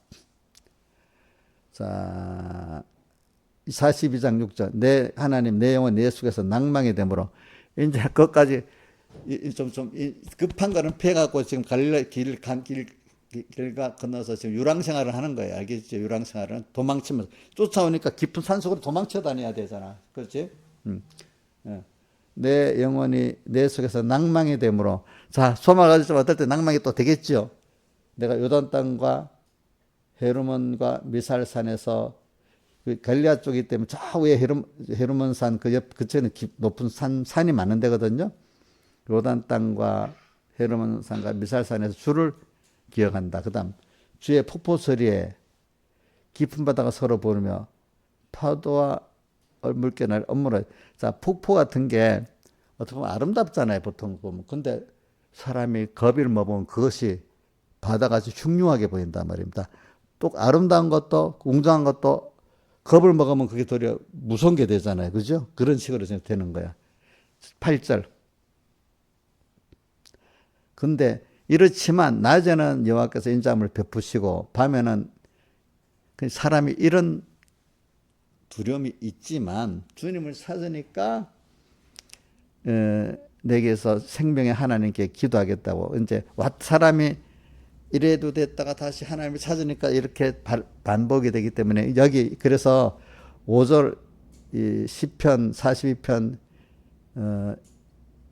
42장 6절. 내 하나님, 내 영혼 내 속에서 낭망이 되므로 이제 그것까지 좀 급한 거는 피해갖고 지금 길가 건너서 지금 유랑생활을 하는 거예요. 알겠죠? 유랑생활은 도망치면서 쫓아오니까 깊은 산속으로 도망쳐 다녀야 되잖아. 그렇지? 내 영혼이 내 속에서 낭망이 되므로 자 소망을 가지고 어떨 때 낭망이 또 되겠죠. 내가 요단 땅과 헤르몬과 미살산에서 그 갈리아 쪽이기 때문에 저 위에 헤르몬산 그 옆 그쪽에는 높은 산이 많은 데거든요. 요단 땅과 헤르몬산과 미살산에서 주를 기억한다. 그다음 주의 폭포 소리에 깊은 바다가 서로 부르며 파도와 물결날 엄물어. 자 폭포 같은 게 어떻게 보면 아름답잖아요. 보통 보면. 근데 사람이 겁을 먹으면 그것이 바다같이 흉흉하게 보인단 말입니다. 또 아름다운 것도 웅장한 것도 겁을 먹으면 그게 도리어 무서운 게 되잖아요. 그죠? 그런 식으로 되는 거야. 8절. 근데 이렇지만 낮에는 여호와께서 인자함을 베푸시고 밤에는 사람이 이런 두려움이 있지만 주님을 찾으니까 내게서 생명의 하나님께 기도하겠다고 이제 사람이 이래도 됐다가 다시 하나님을 찾으니까 이렇게 반복이 되기 때문에 여기 그래서 5절 이 시편 42편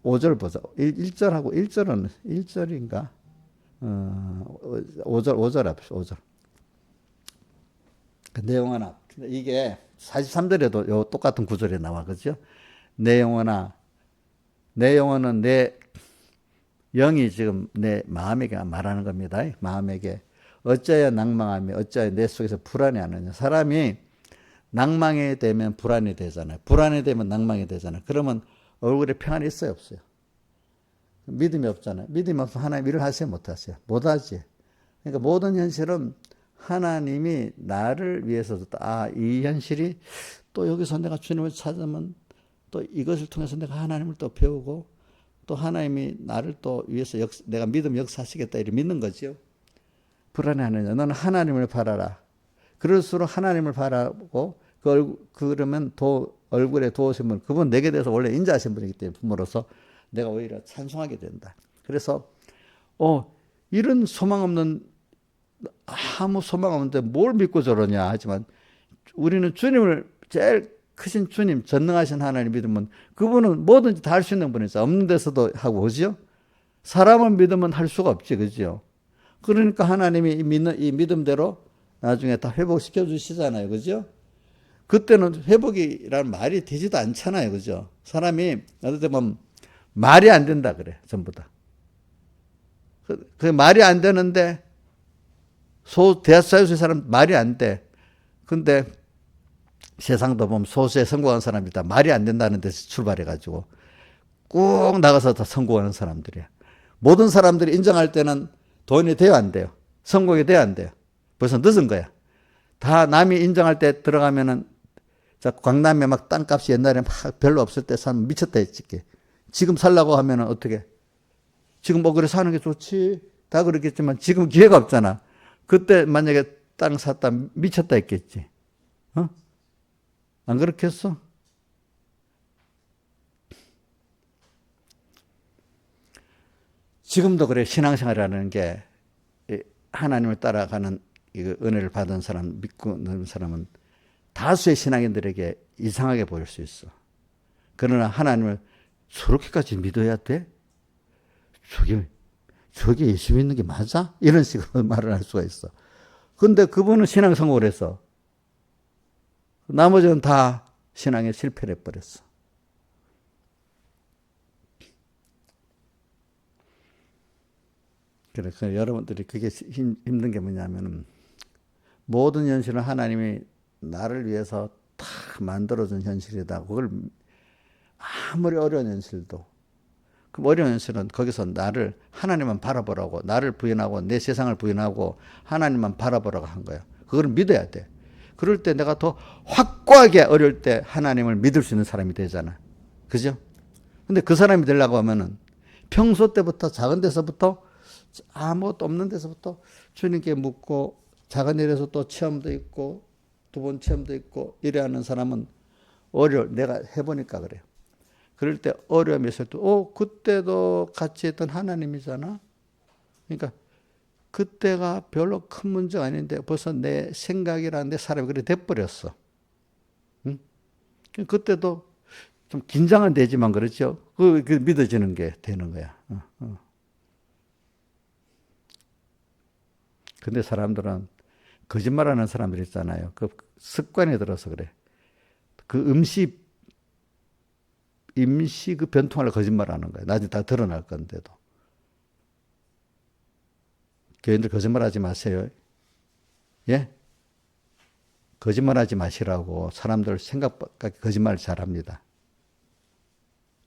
5절 보자. 1절하고 1절은 1절인가? 5절 합시다. 5절. 그 내용 하나. 이게 43절에도 요 똑같은 구절이 나와. 그죠? 내 영혼아, 내 영혼은 내 영이 지금 내 마음에게 말하는 겁니다. 마음에게 어찌하여 낭망하며 어찌하여 내 속에서 불안해하느냐. 사람이 낭망이 되면 불안이 되잖아요. 불안이 되면 낭망이 되잖아요. 그러면 얼굴에 평안이 있어요, 없어요? 믿음이 없잖아요. 믿음이 없으면 하나님 일을 하세요, 못하세요? 못하지. 그러니까 모든 현실은 하나님이 나를 위해서도 이 현실이 또 여기서 내가 주님을 찾으면 또 이것을 통해서 내가 하나님을 또 배우고 또 하나님이 나를 또 위해서 내가 믿음 역사하시겠다 이렇게 믿는 거죠. 불안해하느냐. 너는 하나님을 바라라. 그럴수록 하나님을 바라고 그러면 얼굴에 도우심을 그분 내게 대해서 원래 인자하신 분이기 때문에 부모로서 내가 오히려 찬송하게 된다. 그래서 이런 소망 없는 아무 소망 없는데 뭘 믿고 저러냐 하지만 우리는 주님을 제일 크신 주님 전능하신 하나님 믿으면 그분은 뭐든지 다 할 수 있는 분이죠. 없는 데서도 하고 오죠. 사람을 믿으면 할 수가 없지, 그죠? 그러니까 하나님이 이 믿음대로 나중에 다 회복시켜 주시잖아요, 그죠? 그때는 회복이라는 말이 되지도 않잖아요, 그죠? 사람이 어떨 때 보면 말이 안 된다 그래, 전부 다. 그 말이 안 되는데 대사유수의 사람 말이 안 돼. 근데 세상도 보면 소수에 성공한 사람이 다 말이 안 된다는 데서 출발해가지고 꾹 나가서 다 성공하는 사람들이야. 모든 사람들이 인정할 때는 돈이 돼요, 안 돼요? 성공이 돼요, 안 돼요? 벌써 늦은 거야. 다 남이 인정할 때 들어가면은 광남에 막 땅값이 옛날에 막 별로 없을 때 사면 미쳤다 했지. 지금 살라고 하면은 어떻게? 지금 그래 사는 게 좋지. 다 그렇겠지만 지금 기회가 없잖아. 그때 만약에 땅 샀다 미쳤다 했겠지. 안 그렇겠어? 지금도 그래. 신앙생활이라는 게 하나님을 따라가는 은혜를 받은 사람, 믿고 있는 사람은 다수의 신앙인들에게 이상하게 보일 수 있어. 그러나 하나님을 저렇게까지 믿어야 돼? 저게 예수 믿는 게 맞아? 이런 식으로 말을 할 수가 있어. 근데 그분은 신앙 성공을 했어. 나머지는 다 신앙에 실패를 해버렸어. 그래, 여러분들이 그게 힘든 게 뭐냐면은 모든 현실은 하나님이 나를 위해서 다 만들어준 현실이다. 그걸 아무리 어려운 현실도. 그럼 어려운 현실은 거기서 나를 하나님만 바라보라고, 나를 부인하고 내 세상을 부인하고 하나님만 바라보라고 한 거야. 그걸 믿어야 돼. 그럴 때 내가 더 확고하게 어려울 때 하나님을 믿을 수 있는 사람이 되잖아. 그죠? 근데 그 사람이 되려고 하면은 평소 때부터 작은 데서부터 아무것도 없는 데서부터 주님께 묻고 작은 일에서 또 체험도 있고 두 번 체험도 있고 이래 하는 사람은 내가 해보니까 그래요. 그럴 때 어려움이 있을 때, 그때도 같이 했던 하나님이잖아. 그러니까 그때가 별로 큰 문제가 아닌데 벌써 내 생각이랑 내 사람이 그래 돼버렸어. 응? 그때도 좀 긴장은 되지만 그렇죠. 그 믿어지는 게 되는 거야. 근데 사람들은 거짓말하는 사람들 있잖아요. 그 습관에 들어서 그래. 그 임시 그 변통을 거짓말하는 거야. 나중에 다 드러날 건데도. 교인들 거짓말하지 마세요. 예? 거짓말하지 마시라고. 사람들 생각밖에 거짓말 잘합니다.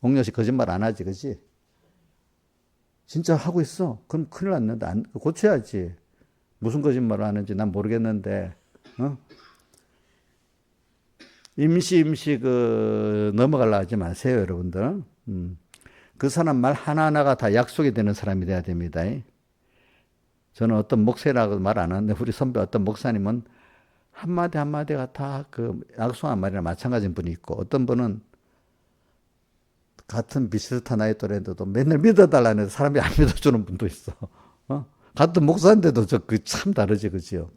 옥녀씨 거짓말 안 하지, 그지? 진짜 하고 있어. 그럼 큰일 났는데 고쳐야지. 무슨 거짓말을 하는지 난 모르겠는데, 임시 넘어가려 하지 마세요, 여러분들. 그 사람 말 하나하나가 다 약속이 되는 사람이 돼야 됩니다. 저는 어떤 목사라고 말 안 하는데 우리 선배 어떤 목사님은 한마디 한마디가 다 그 약속한 말이나 마찬가지인 분이 있고, 어떤 분은 같은 비슷한 나이 또래인데도 맨날 믿어달라는 사람이 안 믿어주는 분도 있어. 같은 목사인데도 참 다르지, 그지요?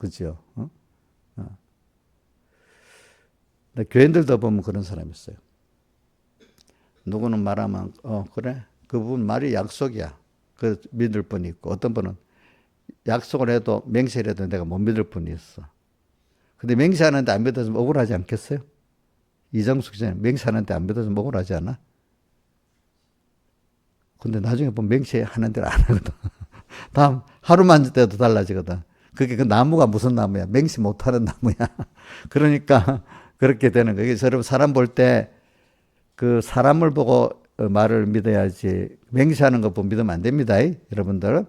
근데 교인들도 보면 그런 사람이 있어요. 누구는 말하면, 그래. 그분 말이 약속이야. 그 믿을 분이 있고, 어떤 분은 약속을 해도 맹세를 해도 내가 못 믿을 분이 있어. 근데 맹세하는데 안 믿어주면 억울하지 않겠어요? 이정숙 씨는 맹세하는데 안 믿어주면 억울하지 않아? 근데 나중에 보면 맹세하는 대로 안 하거든. 다음 하루만 돼도 달라지거든. 그게 그 나무가 무슨 나무야? 맹세 못하는 나무야. 그러니까 그렇게 되는 거예요. 그래서 여러분 사람 볼 때 그 사람을 보고 말을 믿어야지 맹세하는 거 보고 믿으면 안 됩니다. 여러분들.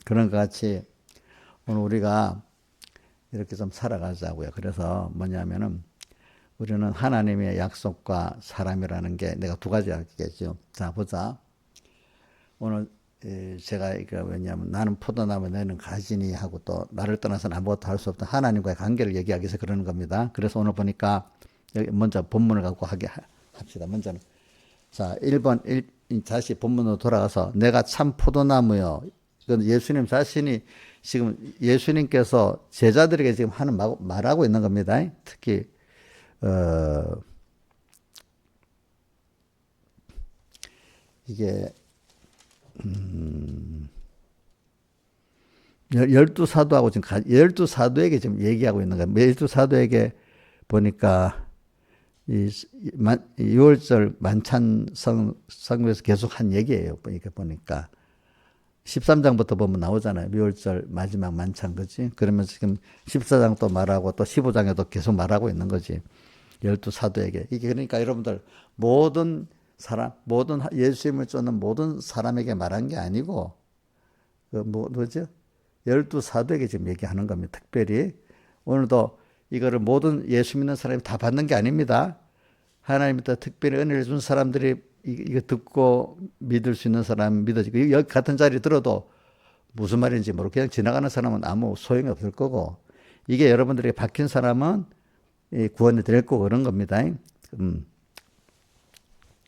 그런 것 같이 오늘 우리가 이렇게 좀 살아가자고요. 그래서 뭐냐면은 우리는 하나님의 약속과 사람이라는 게 내가 두 가지 알겠죠. 자, 보자. 오늘 제가 이거 왜냐하면 나는 포도나무 너는 가지니 하고 또 나를 떠나서는 아무것도 할 수 없다. 하나님과의 관계를 얘기하기 위해서 그러는 겁니다. 그래서 오늘 보니까 여기 먼저 본문을 갖고 하게 합시다. 먼저는 자 1번 다시 본문으로 돌아가서 내가 참 포도나무요. 이건 예수님 자신이 지금 예수님께서 제자들에게 지금 하는 말하고 있는 겁니다. 특히 이게 12사도하고 지금 12사도에게 지금 얘기하고 있는 거예요. 12사도에게 보니까 이 6월절 만찬 성에서 계속 한 얘기예요. 보니까 13장부터 보면 나오잖아요. 6월절 마지막 만찬, 그지? 그러면서 지금 14장 또 말하고 또 15장에도 계속 말하고 있는 거지. 12사도에게. 이게 그러니까 여러분들 모든 예수님을 쫓는 모든 사람에게 말한 게 아니고, 뭐죠? 12사도에게 지금 얘기하는 겁니다. 특별히. 오늘도 이거를 모든 예수 믿는 사람이 다 받는 게 아닙니다. 하나님부터 특별히 은혜를 준 사람들이 이거 듣고 믿을 수 있는 사람 믿어지고, 여기 같은 자리 들어도 무슨 말인지 모르고 그냥 지나가는 사람은 아무 소용이 없을 거고, 이게 여러분들에게 박힌 사람은 구원이 될 거고 그런 겁니다.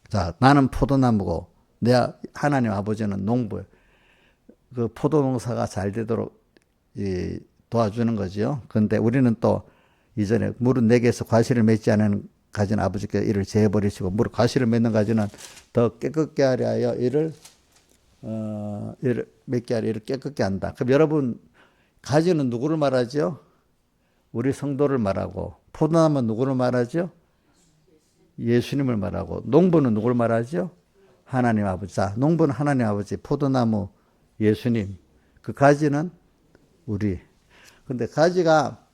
자, 나는 포도나무고 내 하나님 아버지는 농부예요. 그 포도 농사가 잘 되도록 도와주는 거죠. 그런데 우리는 또 이전에 물은 내게서 과실을 맺지 않은 가진 아버지께 이를 제해버리시고 물을 과실을 맺는 가지는 더 깨끗게 하려 하여 이를 맺게 하려 이를 깨끗게 한다. 그럼 여러분 가지는 누구를 말하죠? 우리 성도를 말하고, 포도나무는 누구를 말하죠? 예수님을 말하고, 농부는 누구를 말하죠? 하나님 아버지. 자, 농부는 하나님 아버지, 포도나무 예수님, 그 가지는 우리. 근데 가지가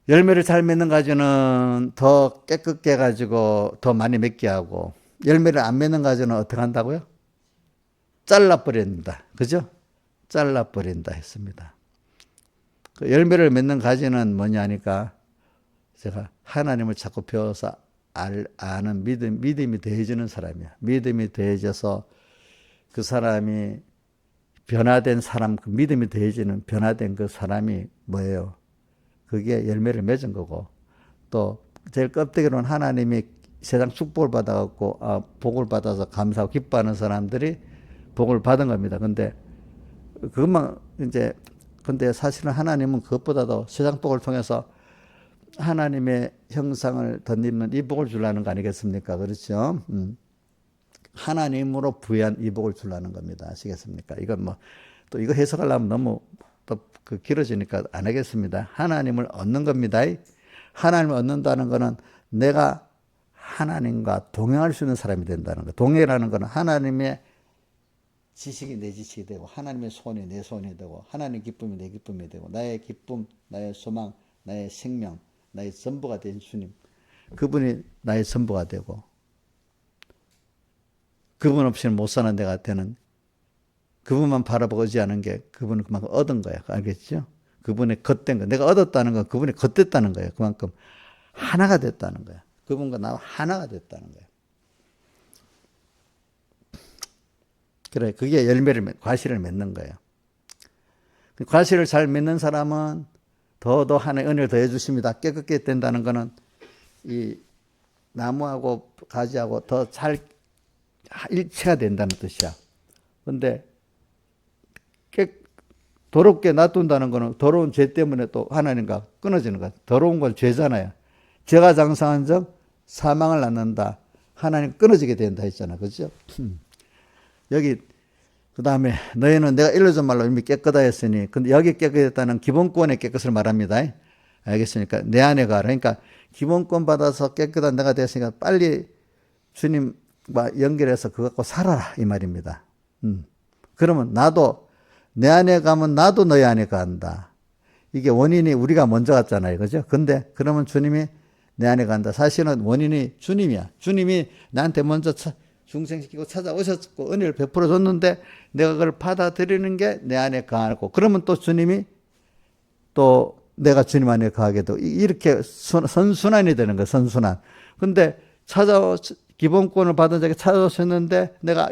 열매를 잘 맺는 가지는 더 깨끗게 가지고 더 많이 맺게 하고, 열매를 안 맺는 가지는 어떻게 한다고요? 잘라버린다. 그죠? 잘라버린다 했습니다. 그 열매를 맺는 가지는 뭐냐니까 제가 하나님을 자꾸 배워서 아는 믿음이 더해지는 사람이야. 믿음이 더해져서 그 사람이 변화된 사람, 그 믿음이 더해지는 변화된 그 사람이 뭐예요? 그게 열매를 맺은 거고, 또 제일 껍데기로는 하나님이 세상 축복을 받아갖고 복을 받아서 감사하고 기뻐하는 사람들이 복을 받은 겁니다. 근데 그것만 이제 근데 사실은 하나님은 그것보다도 세상 복을 통해서 하나님의 형상을 덧입는 이 복을 주려는 거 아니겠습니까? 그렇죠? 하나님으로 부여한 이 복을 주려는 겁니다. 아시겠습니까? 이건 뭐 또 이거 해석하려면 너무 또 그 길어지니까 안 하겠습니다. 하나님을 얻는 겁니다. 하나님을 얻는다는 거는 내가 하나님과 동행할 수 있는 사람이 된다는 거. 동행이라는 거는 하나님의 지식이 내 지식이 되고, 하나님의 소원이 내 소원이 되고, 하나님의 기쁨이 내 기쁨이 되고, 나의 기쁨, 나의 소망, 나의 생명, 나의 전부가 된 주님, 그분이 나의 전부가 되고, 그분 없이는 못 사는 내가 되는, 그분만 바라보고 의지하는 게 그분은 그만큼 얻은 거야. 알겠죠? 그분의 겉된 거. 내가 얻었다는 건 그분이 겉됐다는 거예요. 그만큼 하나가 됐다는 거야. 그분과 나와 하나가 됐다는 거야. 그래, 그게 과실을 맺는 거예요. 과실을 잘 맺는 사람은 더더 하나의 은혜를 더해 주십니다. 깨끗게 된다는 거는 이 나무하고 가지하고 더 잘 일체가 된다는 뜻이야. 근데 더럽게 놔둔다는 거는 더러운 죄 때문에 또 하나님과 끊어지는 거야. 더러운 건 죄잖아요. 죄가 장성한 적 사망을 낳는다. 하나님 끊어지게 된다 했잖아. 그죠? 여기 그 다음에 너희는 내가 일러준 말로 이미 깨끗하다 했으니, 근데 여기 깨끗했다는 기본권의 깨끗을 말합니다. 알겠습니까? 내 안에 가라. 그러니까 기본권 받아서 깨끗한 내가 됐으니까 빨리 주님과 연결해서 그거 갖고 살아라 이 말입니다. 그러면 나도 내 안에 가면 나도 너희 안에 간다. 이게 원인이 우리가 먼저 갔잖아요. 그죠? 근데 그러면 주님이 내 안에 간다. 사실은 원인이 주님이야. 주님이 나한테 먼저 중생시키고 찾아오셨고 은혜를 베풀어 줬는데 내가 그걸 받아들이는 게 내 안에 가고, 그러면 또 주님이 또 내가 주님 안에 가게 되고, 이렇게 선순환이 되는 거예요. 선순환. 근데 기본권을 받은 적에 찾아오셨는데 내가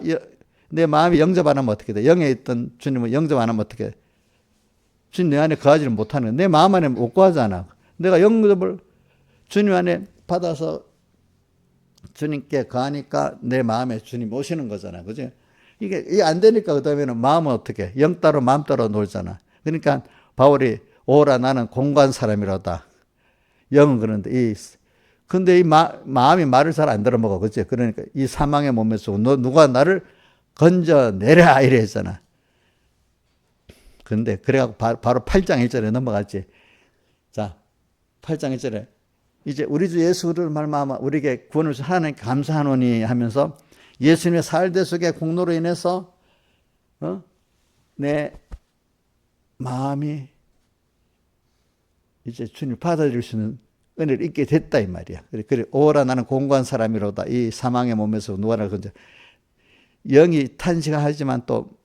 내 마음이 영접 안 하면 어떻게 돼? 영에 있던 주님을 영접 안 하면 어떻게 돼? 주님 내 안에 거하지를 못하는 거야. 내 마음 안에 못 거하잖아. 내가 영접을 주님 안에 받아서 주님께 거하니까 내 마음에 주님 오시는 거잖아. 그죠? 이게 안 되니까 그 다음에는 마음은 어떻게? 영 따로 마음 따로 놀잖아. 그러니까 바울이 오라 나는 공간 사람이로다. 영은 그런데 근데 이 마음이 말을 잘 안 들어먹어. 그치? 그러니까 이 사망의 몸에서 누가 나를 건져내라 이래 했잖아. 근데 그래갖고 바로 8장 1절에 넘어갔지. 자, 8장 1절에 이제 우리 주 예수를 말미암아 우리에게 구원을 주신 하나님께 감사하노니 하면서 예수님의 살대 속의 공로로 인해서 내 마음이 이제 주님 받아들일 수 있는 은혜를 잊게 됐다 이 말이야. 그래 오라 나는 공고한 사람이로다. 이 사망의 몸에서 누가 나를 건져. 영이 탄식하지만 또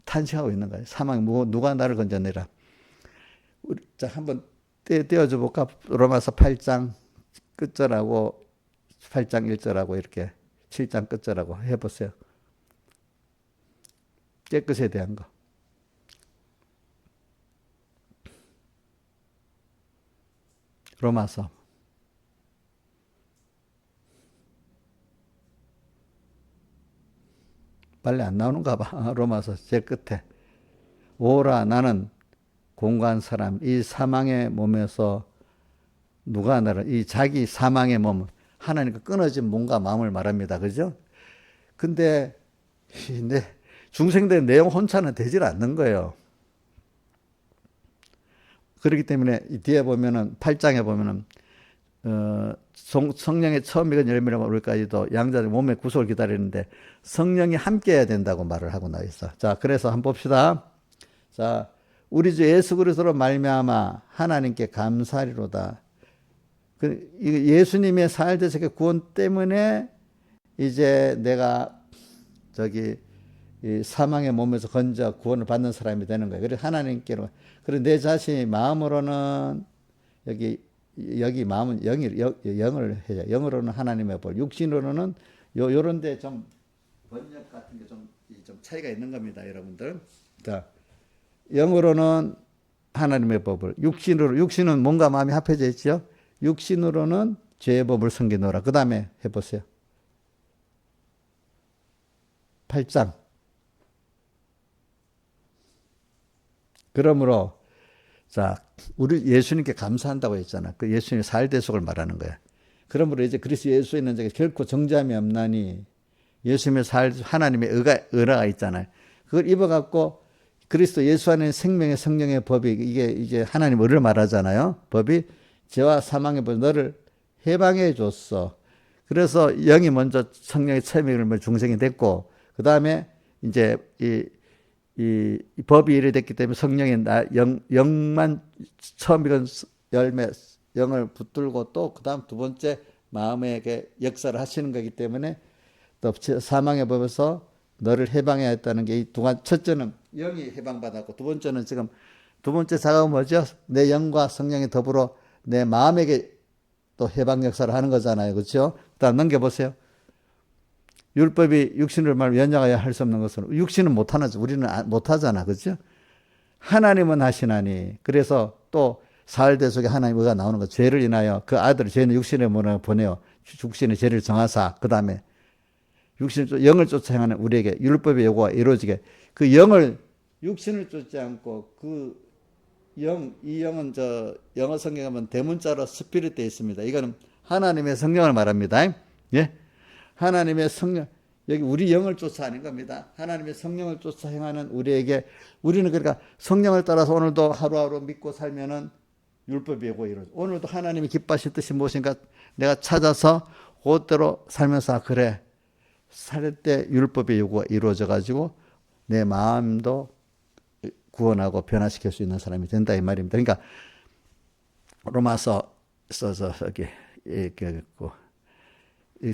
탄식하고 있는 거예요. 누가 나를 건져내라. 자, 한번 떼어줘 볼까? 로마서 8장 끝절하고 8장 1절하고 이렇게 7장 끝절하고 해보세요. 깨끗에 대한 거. 로마서 빨리 안 나오는가 봐. 로마서 제일 끝에 오라 나는 공고한 사람, 이 사망의 몸에서 누가 나를, 이 자기 사망의 몸, 하나님과 끊어진 몸과 마음을 말합니다. 그죠? 근데 중생들의 내용 혼차는 되질 않는 거예요. 그렇기 때문에 이 뒤에 보면은 8장에 보면은 성령의 처음 익은 열매라고 우리까지도 양자의 몸의 구속을 기다리는데 성령이 함께 해야 된다고 말을 하고 나와 있어. 자, 그래서 한번 봅시다. 자, 우리 주 예수 그리스도로 말미암아 하나님께 감사하리로다. 예수님의 사흘대속의 구원 때문에 이제 내가 이 사망의 몸에서 건져 구원을 받는 사람이 되는 거예요. 그래서 하나님께로. 그리고 내 자신이 마음으로는 여기 마음은 영을 해요. 영으로는 하나님의 볼, 육신으로는 요런데 좀 번역 같은 게 좀 차이가 있는 겁니다, 여러분들. 자, 영으로는 하나님의 법을, 육신은 몸과 마음이 합해져 있죠. 육신으로는 죄의 법을 섬기노라. 그 다음에 해보세요. 8장. 그러므로 자, 우리 예수님께 감사한다고 했잖아. 그 예수님의 사흘대속을 말하는 거야. 그러므로 이제 그리스도 예수에 있는 자가 결코 정죄함이 없나니 예수님의 하나님의 의라가 있잖아요. 그걸 입어갖고 그리스도 예수 안에 생명의 성령의 법이 이게 이제 하나님 의를 말하잖아요. 법이 죄와 사망의 법 너를 해방해 줬어. 그래서 영이 먼저 성령의 처음에 중생이 됐고 그 다음에 이제 이 법이 이래 됐기 때문에 성령의 영만 처음 익은 열매 영을 붙들고 또 그 다음 두 번째 마음에게 역사를 하시는 거기 때문에 또 사망의 법에서 너를 해방해야 했다는 게 이 첫째는 영이 해방받았고 두 번째는 지금 두 번째 작업은 뭐죠? 내 영과 성령이 더불어 내 마음에게 또 해방 역사를 하는 거잖아요. 그렇죠? 다음 넘겨보세요. 율법이 육신을 말 연약하여 할 수 없는 것은 육신은 못하는 우리는 못하잖아. 그렇죠? 하나님은 하시나니 그래서 또 사흘대속에 하나님 의가 나오는 거 죄를 인하여 그 아들을 죄는 육신의 문을 보내어 육신의 죄를 정하사 그 다음에 영을 쫓아 행하는 우리에게 율법의 요구가 이루어지게 그 육신을 쫓지 않고 이 영은 영어 성경에 보면 대문자로 스피릿 되어 있습니다. 이거는 하나님의 성령을 말합니다. 예? 하나님의 성령, 여기 우리 영을 쫓아 하는 겁니다. 하나님의 성령을 쫓아 행하는 우리에게, 우리는 그러니까 성령을 따라서 오늘도 하루하루 믿고 살면은 율법이 요구가 이루어져. 오늘도 하나님이 기뻐하실 뜻이 무엇인가 내가 찾아서 그대로 살면서 그래. 살 때 율법의 요구가 이루어져 가지고 내 마음도 구원하고 변화시킬 수 있는 사람이 된다 이 말입니다. 그러니까 로마서 써서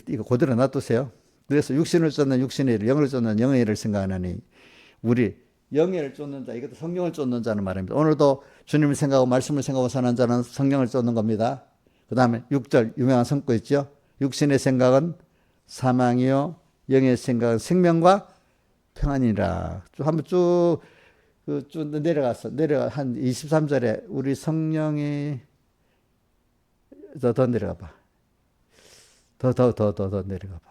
이거 그대로 놔두세요. 그래서 육신을 쫓는 육신의 일, 영을 쫓는 영의 일을 생각하나니 우리 영의 일을 쫓는 자, 이것도 성령을 쫓는 자는 말입니다. 오늘도 주님을 생각하고 말씀을 생각하고 사는 자는 성령을 쫓는 겁니다. 그 다음에 6절 유명한 성구 있죠. 육신의 생각은 사망이요 영의 생각은 생명과 평안이라. 한번 쭉 내려가 한 23절에 우리 성령이 더 내려가 봐. 더 내려가 봐.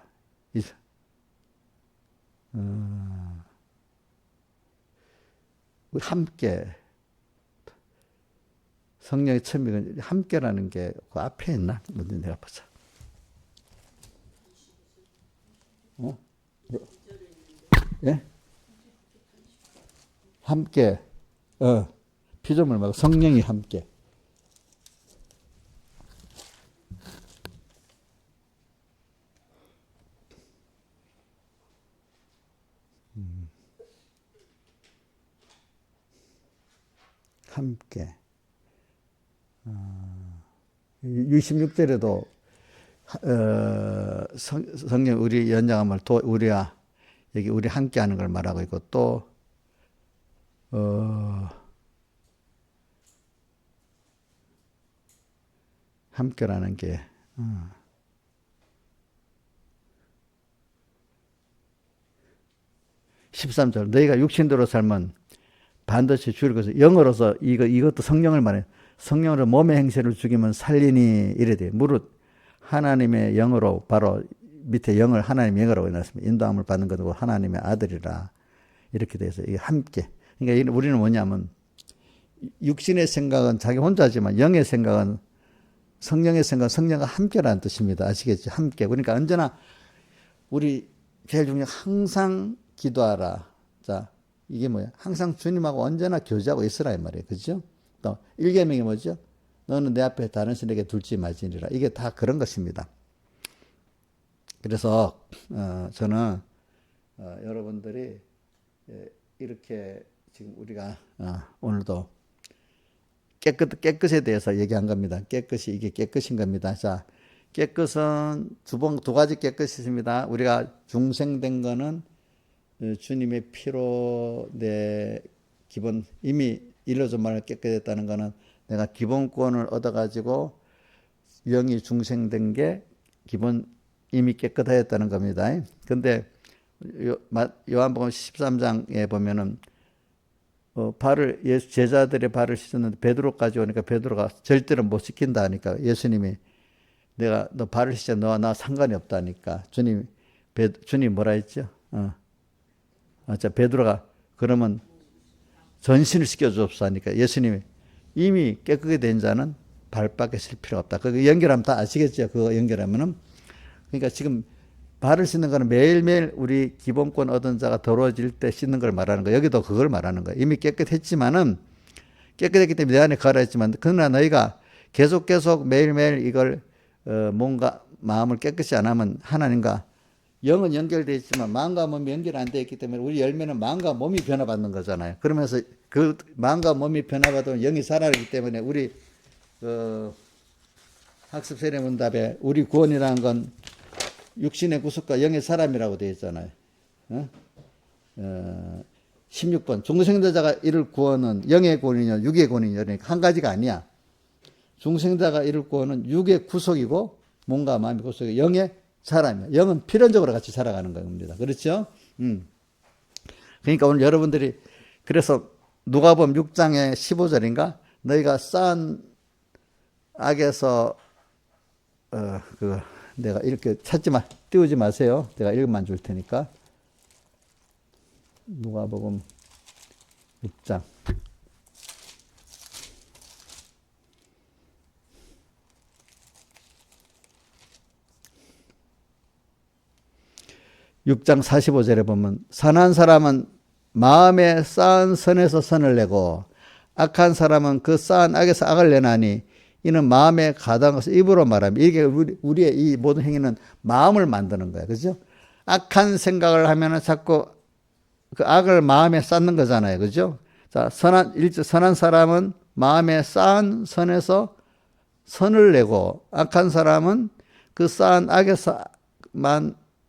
우리 함께 성령의 처음이 함께라는 게 그 앞에 있나? 먼저 내가 보자. 예? 함께, 피조물 말고 성령이 함께. 함께. 66절에도 성령 우리 연장함을 우리와 여기 우리 함께 하는 걸 말하고 있고 또 함께라는 게 13절 너희가 육신대로 살면 반드시 죽을 것을 영으로서 이것도 성령을 말해. 성령으로 몸의 행실을 죽이면 살리니 이래 돼. 무릇 하나님의 영으로 바로 밑에 영을 하나님의 영으로 해놨습니다. 인도함을 받는 것도 하나님의 아들이라 이렇게 돼서 이게 함께. 그러니까 우리는 뭐냐면 육신의 생각은 자기 혼자지만 영의 생각은 성령의 생각은 성령과 함께라는 뜻입니다. 아시겠죠? 함께. 그러니까 언제나 우리 제일 중요한 항상 기도하라. 자. 이게 뭐야? 항상 주님하고 언제나 교제하고 있으라 이 말이에요. 그죠? 또 1계명이 뭐죠? 너는 내 앞에 다른 신에게 둘지 말지니라. 이게 다 그런 것입니다. 그래서 저는 여러분들이 이렇게 지금 우리가 오늘도 깨끗에 대해서 얘기한 겁니다. 깨끗이 이게 깨끗인 겁니다. 자, 깨끗은 두 가지 깨끗이 있습니다. 우리가 중생된 거는 주님의 피로 내 기본 이미 일러준 말을 깨끗했다는 거는 내가 기본권을 얻어가지고 영이 중생된 게 기본 이미 깨끗하였다는 겁니다. 근데 요한복음 13장에 보면은 발을 예수 제자들의 발을 씻었는데 베드로까지 오니까 베드로가 절대로 못 씻긴다 하니까 예수님이 내가 너 발을 씻자 너와 나 상관이 없다니까 주님 뭐라 했죠? 자 베드로가 그러면 전신을 씻겨주옵소서 하니까 예수님이 이미 깨끗게 된 자는 발밖에 실 필요가 없다. 그거 연결하면 다 아시겠죠? 그거 연결하면은 그러니까 지금 발을 씻는 거는 매일매일 우리 기본권 얻은 자가 더러워질 때 씻는 걸 말하는 거예요. 여기도 그걸 말하는 거예요. 이미 깨끗했지만은 깨끗했기 때문에 내 안에 거하라 했지만 그러나 너희가 계속 매일매일 이걸 뭔가 마음을 깨끗이 안 하면 하나님과 영은 연결되어 있지만 마음과 몸이 연결 안 되어 있기 때문에 우리 열매는 마음과 몸이 변화받는 거잖아요. 그러면서 그 마음과 몸이 변화받으면 영이 살아나기 때문에 우리 학습 세례문답에 우리 구원이라는 건 육신의 구속과 영의 사람이라고 되어 있잖아요. 16번 중생자가 이룰 구원은 영의 구원이냐 육의 구원이냐 한 가지가 아니야. 중생자가 이룰 구원은 육의 구속이고 몸과 마음의 구속이고 영의 사람이야. 영은 필연적으로 같이 살아가는 겁니다. 그렇죠? 그러니까 오늘 여러분들이 그래서 누가복음 6장의 15절인가 너희가 쌓은 악에서 내가 이렇게 띄우지 마세요. 내가 읽어만 줄 테니까. 누가복음 6장. (6장) 45절에 보면 선한 사람은 마음에 쌓은 선에서 선을 내고 악한 사람은 그 쌓은 악에서 악을 내나니 이는 마음에 가다한 것을 입으로 말하며 이게 우리의 이 모든 행위는 마음을 만드는 거예요. 그죠? 악한 생각을 하면은 자꾸 그 악을 마음에 쌓는 거잖아요. 그죠? 자, 선한 사람은 마음에 쌓은 선에서 선을 내고 악한 사람은 그 쌓은 악에서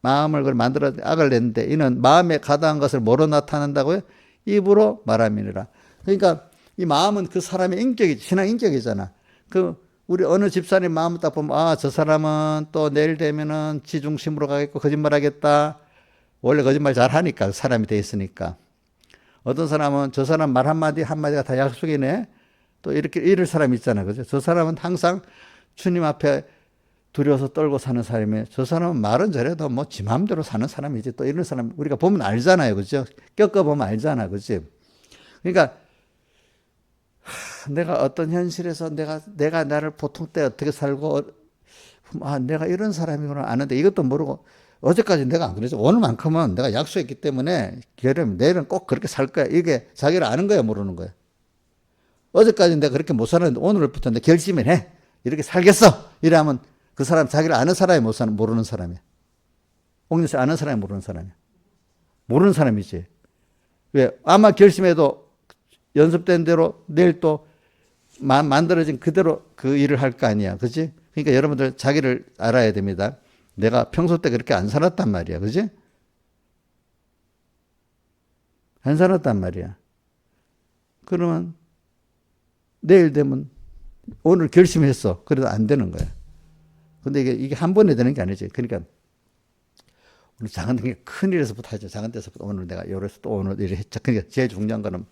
마음을 그걸 만들어 악을 냈는데 이는 마음에 가다한 것을 뭐로 나타낸다고요? 입으로 말함이니라. 그러니까 이 마음은 그 사람의 인격이지, 신앙 인격이잖아. 우리 어느 집사님 마음을 딱 보면, 저 사람은 또 내일 되면은 지 중심으로 가겠고, 거짓말 하겠다. 원래 거짓말 잘 하니까, 사람이 돼 있으니까. 어떤 사람은 저 사람 말 한마디가 다 약속이네. 또 이렇게 이럴 사람이 있잖아요. 그죠? 저 사람은 항상 주님 앞에 두려워서 떨고 사는 사람이에요. 저 사람은 말은 저래도 뭐 지 마음대로 사는 사람이지. 또 이런 사람, 우리가 보면 알잖아요. 그죠? 겪어보면 알잖아. 그지? 그러니까, 내가 어떤 현실에서 내가 나를 보통 때 어떻게 살고, 내가 이런 사람이구나 아는데 이것도 모르고, 어제까지 내가 안 그랬죠. 오늘만큼은 내가 약속했기 때문에, 내일은 꼭 그렇게 살 거야. 이게 자기를 아는 거야, 모르는 거야. 어제까지 내가 그렇게 못 살았는데, 오늘부터 내 결심을 해. 이렇게 살겠어! 이러면 그 사람 자기를 아는 사람이 모르는 사람이야. 옥녀씨 아는 사람이 모르는 사람이야. 모르는 사람이지. 왜? 아마 결심해도 연습된 대로 내일 또 만들어진 그대로 그 일을 할 거 아니야. 그지? 그러니까 여러분들 자기를 알아야 됩니다. 내가 평소 때 그렇게 안 살았단 말이야. 그지? 안 살았단 말이야. 그러면 내일 되면 오늘 결심했어. 그래도 안 되는 거야. 근데 이게 한 번에 되는 게 아니지. 그러니까 오늘 작은 데 큰 일에서부터 하죠. 작은 데서부터 오늘 내가 이래서 또 오늘 이래 했죠. 그러니까 제일 중요한 거는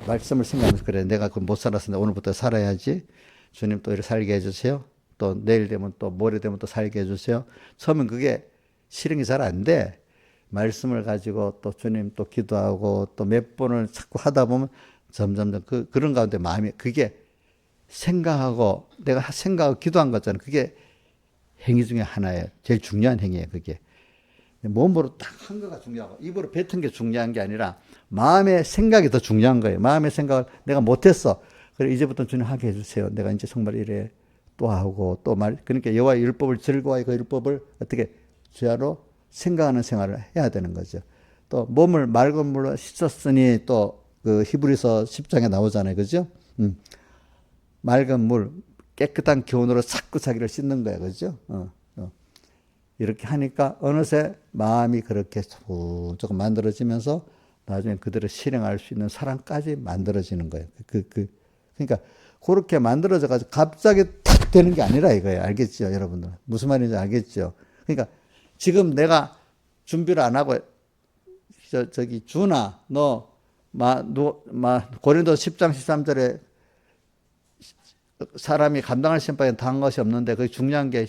말씀을 생각하면서 그래. 내가 그 못 살았으니까 오늘부터 살아야지. 주님 또 이렇게 살게 해주세요. 또 내일 되면 또 모레 되면 또 살게 해주세요. 처음엔 그게 실행이 잘 안 돼. 말씀을 가지고 또 주님 또 기도하고 또 몇 번을 자꾸 하다 보면 점점 그런 가운데 마음이 그게 생각하고 내가 생각하고 기도한 거잖아. 그게 행위 중에 하나예요. 제일 중요한 행위예요. 그게. 몸으로 딱 한 거가 중요하고 입으로 뱉은 게 중요한 게 아니라 마음의 생각이 더 중요한 거예요. 마음의 생각을 내가 못했어. 그래 이제부터 주님 하게 해주세요. 내가 이제 정말 이래 또 하고 또 말 그러니까 여호와의 율법을 즐거워하고 그 율법을 어떻게 주야로 생각하는 생활을 해야 되는 거죠. 또 몸을 맑은 물로 씻었으니 또 그 히브리서 10장에 나오잖아요. 그죠? 맑은 물, 깨끗한 기운으로 자꾸 자기를 씻는 거야. 그죠? 이렇게 하니까 어느새 마음이 그렇게 조금 만들어지면서 나중에 그들을 실행할 수 있는 사람까지 만들어지는 거예요. 그러니까 그렇게 만들어져 가지고 갑자기 탁 되는 게 아니라 이거예요. 알겠죠? 여러분들. 무슨 말인지 알겠죠? 그러니까 지금 내가 준비를 안 하고 저기 준아 너 고린도 10장 13절에 사람이 감당할 시험밖에 당한 것이 없는데 그게 중요한 게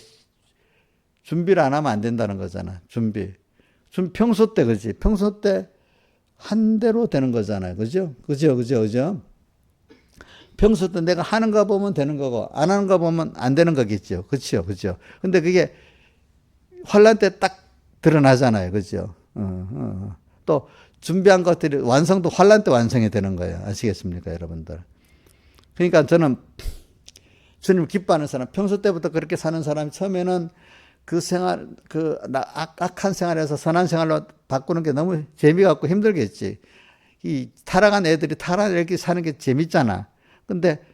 준비를 안 하면 안 된다는 거잖아. 준비. 평소 때 그지? 평소 때 한 대로 되는 거잖아요. 그죠? 그죠? 평소 때 내가 하는 거 보면 되는 거고 안 하는 거 보면 안 되는 거겠죠. 그죠? 근데 그게 환란 때 딱 드러나잖아요. 그죠? 또 준비한 것들이 완성도 환란 때 완성이 되는 거예요. 아시겠습니까, 여러분들? 그러니까 저는 주님 기뻐하는 사람, 평소 때부터 그렇게 사는 사람이 처음에는 그 생활, 악한 생활에서 선한 생활로 바꾸는 게 너무 재미가 없고 힘들겠지. 이 타락한 애들이 이렇게 사는 게 재밌잖아. 근데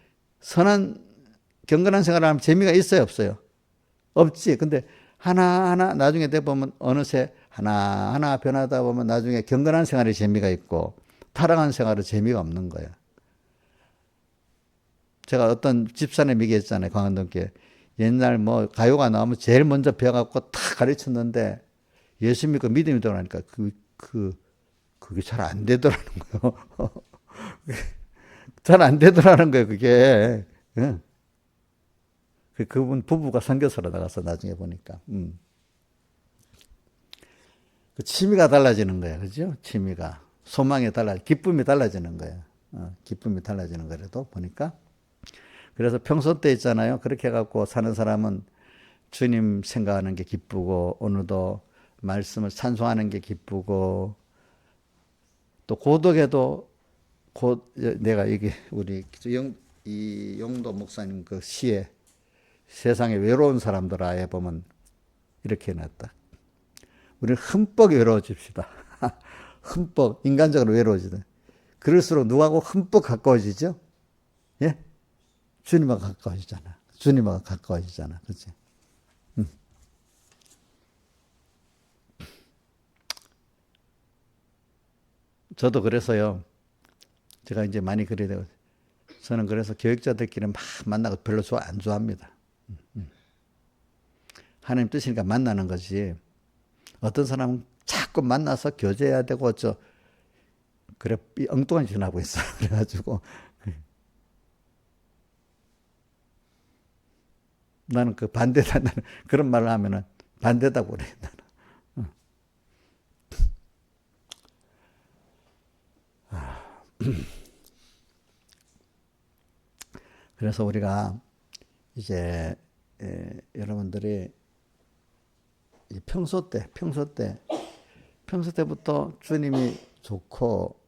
경건한 생활을 하면 재미가 있어요, 없어요? 없지. 근데 하나하나 나중에 돼 보면 어느새 하나하나 변하다 보면 나중에 경건한 생활에 재미가 있고 타락한 생활은 재미가 없는 거야. 제가 어떤 집사님 얘기했잖아요. 강원도께. 옛날 가요가 나오면 제일 먼저 배워갖고 다 가르쳤는데 예수 믿고 믿음이 들어가니까 그게 잘 안 되더라는 거예요. 잘 안 되더라는 거예요, 그게. 그분 부부가 선교사로 나가서 나중에 보니까. 그 취미가 달라지는 거예요. 그죠? 취미가. 기쁨이 달라지는 거예요. 기쁨이 달라지는 거라도 보니까. 그래서 평소 때 있잖아요. 그렇게 해갖고 사는 사람은 주님 생각하는 게 기쁘고, 오늘도 말씀을 찬송하는 게 기쁘고, 또 고독에도 내가 우리 이 용도 목사님 그 시에 세상에 외로운 사람들아에 보면 이렇게 해놨다. 우리는 흠뻑 외로워집시다. 흠뻑 인간적으로 외로워지다. 그럴수록 누구하고 흠뻑 가까워지죠? 예? 주님하고 가까워지잖아. 그치? 저도 그래서요. 제가 이제 많이 그래야 되고 저는 그래서 교육자들끼리 막 만나고 별로 안 좋아합니다. 하나님 뜻이니까 만나는 거지. 어떤 사람은 자꾸 만나서 교제해야 되고 그래 엉뚱한 짓을 하고 있어. 그래가지고 나는 반대다. 나는 그런 말을 하면은 반대다고 그래. 나는. 그래서 우리가 이제 여러분들이 평소 때부터 주님이 좋고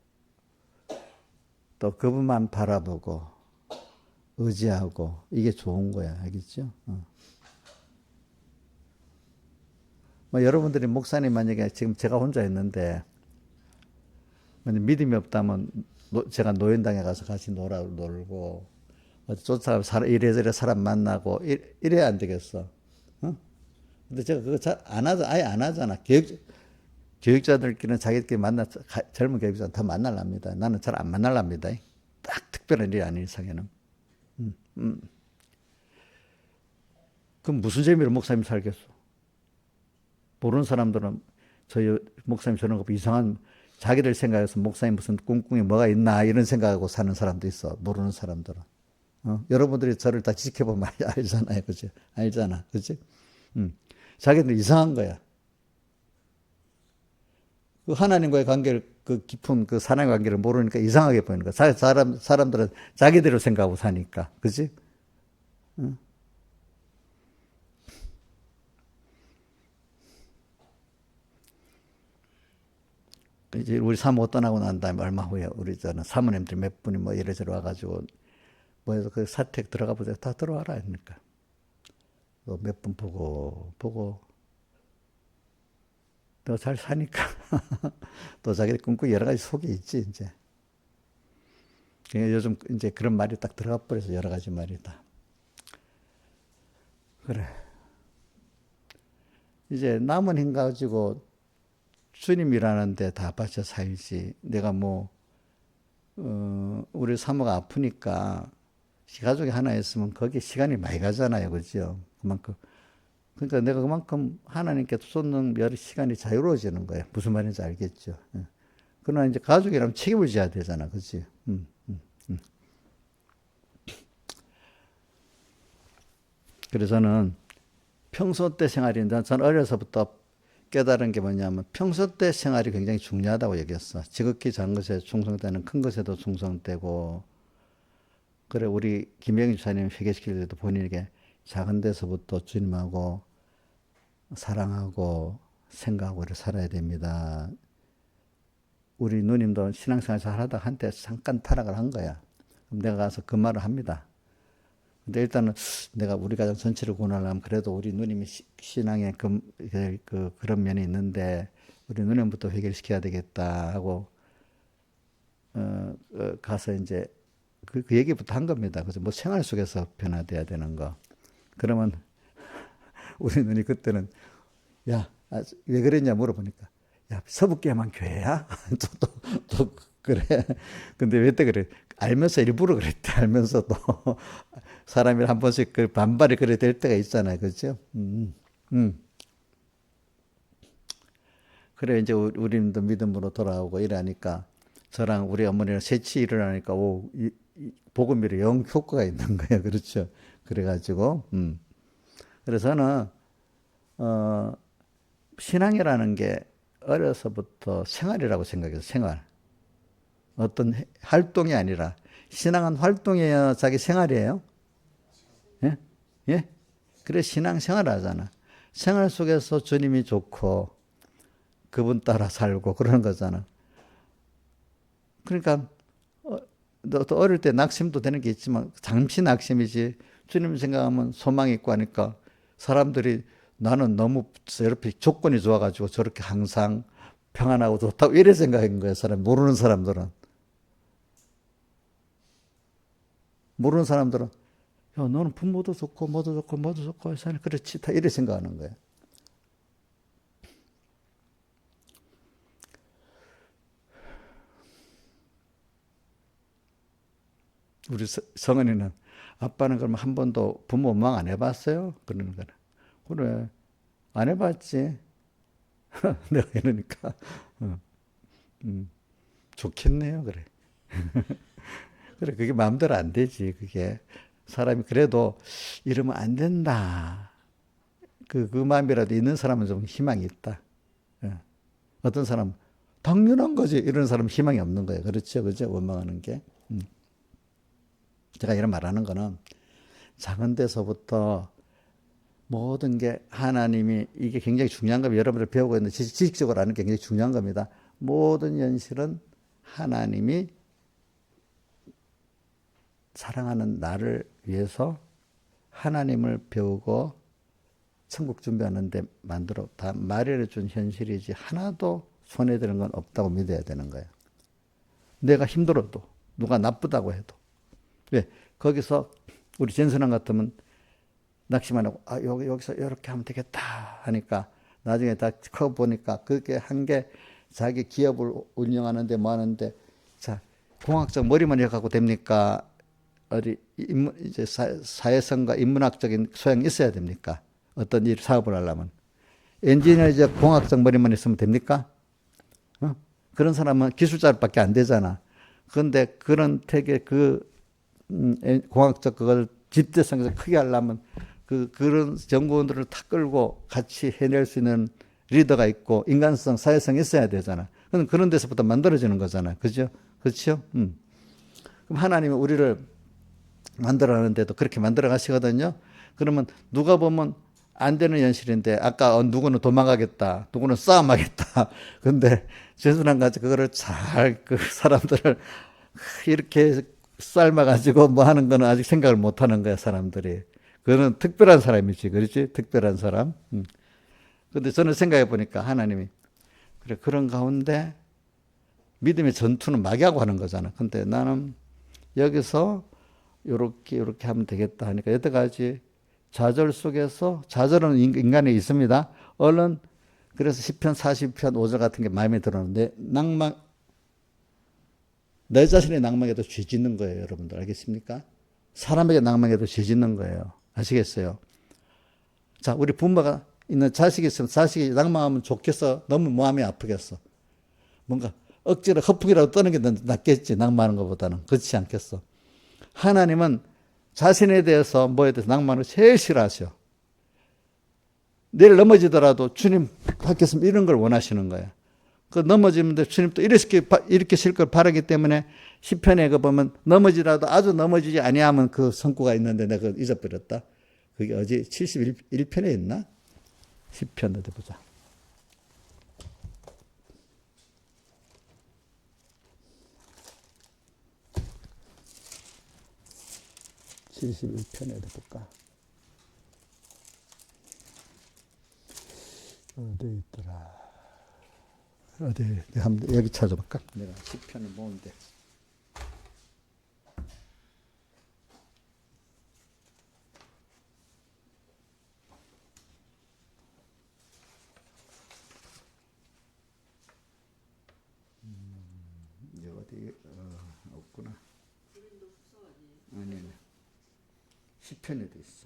또 그분만 바라보고 의지하고 이게 좋은 거야. 알겠죠? 여러분들이 목사님 만약에 지금 제가 혼자 있는데 믿음이 없다면 제가 노인당에 가서 같이 놀고 쫓아가서 이래저래 사람 만나고 이래야 안 되겠어. 근데 제가 그거 잘 안 하잖아. 아예 안 하잖아. 교육자들끼리는 자기들끼리 젊은 교육자는 더 만나랍니다. 나는 잘 안 만나랍니다. 딱 특별한 일이 아닌 이상에는. 그럼 무슨 재미로 목사님 살겠어? 모르는 사람들은 저희 목사님 저런 거 이상한 자기들 생각해서 목사님 무슨 꿍꿍이 뭐가 있나 이런 생각하고 사는 사람도 있어. 모르는 사람들은. 여러분들이 저를 다 지켜보면 알잖아요. 그치? 알잖아. 그치? 자기들 이상한 거야. 그 하나님과의 관계를, 깊은 사랑의 관계를 모르니까 이상하게 보이는 거야. 사람들은 자기대로 생각하고 사니까. 그치? 이제 우리 사모 떠나고 난 다음에 얼마 후에 우리 사모님들 몇 분이 이래저래 와가지고 뭐해서 그 사택 들어가 보자. 다 들어와라. 그러니까. 몇 번 보고, 너 잘 사니까. 또 자기 꿈꾸 여러 가지 속에 있지, 이제. 그러니까 요즘 이제 그런 말이 딱 들어가 버려서 여러 가지 말이다. 그래. 이제 남은 힘 가지고 주님이라는데 다 바쳐 살지. 내가 우리 사모가 아프니까 가족이 하나 있으면 거기에 시간이 많이 가잖아요. 그죠? 그만큼. 그러니까 내가 그만큼 하나님께 쏟는 여러 시간이 자유로워지는 거예요. 무슨 말인지 알겠죠? 그러나 이제 가족이라면 책임을 져야 되잖아. 그치? 그래서 저는 평소 때 생활인데, 저는 어려서부터 깨달은 게 뭐냐면 평소 때 생활이 굉장히 중요하다고 여겼어. 지극히 작은 것에 충성되는 큰 것에도 충성되고. 그래, 우리 김영희 주사님 회개시킬 때도 본인에게 작은 데서부터 주님하고 사랑하고 생각하고 이렇게 살아야 됩니다. 우리 누님도 신앙생활 잘 하다가 한때 잠깐 타락을 한 거야. 그럼 내가 가서 그 말을 합니다. 근데 일단은 내가 우리 가정 전체를 구원하려면 그래도 우리 누님이 신앙에 그런 면이 있는데 우리 누님부터 회개를 시켜야 되겠다 하고 가서 이제 그 얘기부터 한 겁니다. 그래서 뭐 생활 속에서 변화돼야 되는 거. 그러면 우리 누님 그때는 야, 왜 그랬냐 물어보니까 야, 서북교회만 교회야? 또 그래. 근데 왜 때 그래? 알면서 일부러 그랬대. 알면서도 사람이 한 번씩 그 반발이 그래 될 때가 있잖아요. 그렇죠? 그래 이제 우리도 믿음으로 돌아오고 이러니까 저랑 우리 어머니랑 새치 일어나니까 복음이 영 효과가 있는 거예요. 그렇죠? 그래가지고 그래서 저는 신앙이라는 게 어려서부터 생활이라고 생각해서 생활. 어떤 활동이 아니라 신앙은 활동이에요. 자기 생활이에요. 예? 예? 그래 신앙 생활 하잖아. 생활 속에서 주님이 좋고 그분 따라 살고 그러는 거잖아. 그러니까 또 어릴 때 낙심도 되는 게 있지만 잠시 낙심이지 주님 생각하면 소망이 있고 하니까 사람들이 나는 너무 이렇게 조건이 좋아가지고 저렇게 항상 평안하고 좋다고 이래 생각한 거예요. 모르는 사람들은. 야, 너는 부모도 좋고 뭐도 좋고 해서 그렇지 다 이래 생각하는 거예요. 우리 성은이는 아빠는 그럼 한 번도 부모 원망 안 해봤어요? 그러는 거는. 그래 안 해봤지. 내가 이러니까 좋겠네요. 그래. 그래 그게 마음대로 안 되지. 그게 사람이 그래도 이러면 안 된다. 그 마음이라도 있는 사람은 좀 희망이 있다. 어떤 사람 당연한 거지 이런 사람 희망이 없는 거예요. 그렇죠, 그죠? 원망하는 게. 제가 이런 말하는 거는 작은 데서부터 모든 게 하나님이 이게 굉장히 중요한 겁니다. 여러분들 배우고 있는 지식적으로 아는 게 굉장히 중요한 겁니다. 모든 현실은 하나님이 사랑하는 나를 위해서 하나님을 배우고 천국 준비하는데 다 마련해 준 현실이지 하나도 손에 드는 건 없다고 믿어야 되는 거예요. 내가 힘들어도 누가 나쁘다고 해도 왜 거기서 우리 전선왕 같으면 낙심안 하고 여기서 이렇게 하면 되겠다 하니까 나중에 다 커 보니까 그렇게 한 게 자기 기업을 운영하는데 뭐 하는데 자 공학적 머리만 이렇게 갖고 됩니까? 어디 이제 사회성과 인문학적인 소양이 있어야 됩니까? 어떤 일 사업을 하려면 엔지니어적 공학적 머리만 있으면 됩니까? 그런 사람은 기술자밖에 안 되잖아. 그런데 그런 되게 공학적 그걸 집대성에서 크게 하려면 그런 연구원들을 다 끌고 같이 해낼 수 있는 리더가 있고 인간성, 사회성이 있어야 되잖아. 그런 데서부터 만들어지는 거잖아. 그죠? 그렇죠? 그럼 하나님이 우리를 만들어가는데도 그렇게 만들어 가시거든요. 그러면 누가 보면 안 되는 현실인데 아까 누구는 도망가겠다, 누구는 싸움하겠다. 근데 전순환 같이 그거를 잘 그 사람들을 이렇게 삶아가지고 뭐 하는 거는 아직 생각을 못 하는 거야, 사람들이. 그거는 특별한 사람이지, 그렇지? 특별한 사람. 근데 저는 생각해 보니까 하나님이, 그래, 그런 가운데 믿음의 전투는 마귀하고 하는 거잖아. 근데 나는 여기서 요렇게 하면 되겠다 하니까 여러 가지 좌절 속에서, 좌절은 인간에 있습니다. 얼른, 그래서 10편, 40편, 5절 같은 게 마음에 들었는데, 내 자신의 낭망에도 죄 짓는 거예요, 여러분들. 알겠습니까? 사람에게 낭망해도 죄 짓는 거예요. 아시겠어요? 자, 우리 부모가 있는 자식이 있으면 자식이 낭망하면 좋겠어? 너무 마음이 아프겠어? 뭔가 억지로 허풍이라도 떠는 게 낫겠지, 낭만하는 것보다는. 그렇지 않겠어? 하나님은 자신에 대해서 뭐에 대해서 낭만을 제일 싫어하셔. 내일 넘어지더라도 주님 받겠으면 이런 걸 원하시는 거야. 그 넘어지면 주님 또 일으키실 걸 바라기 때문에 시편에 그 보면 넘어지라도 아주 넘어지지 아니하면 그 성구가 있는데 내가 그걸 잊어버렸다. 그게 어제 71편에 있나? 시편 어디 보자. (71편에) 어디 볼까? 어디 있더라? 어디, 내가 한번 여기 찾아볼까? 내가 시편을 모은데. 어디, 없구나. 아니, 시편에도 있어.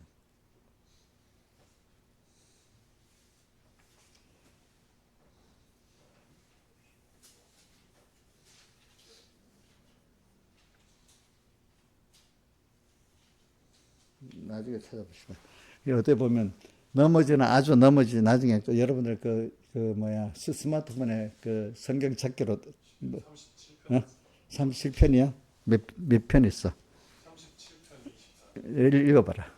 나중에 찾아보시면. 어떻게 보면, 넘어지나 아주 넘어지지, 나중에 여러분들 스마트폰에 그 성경 찾기로, 37편이야? 몇 편 있어? 37편 24. 읽어봐라.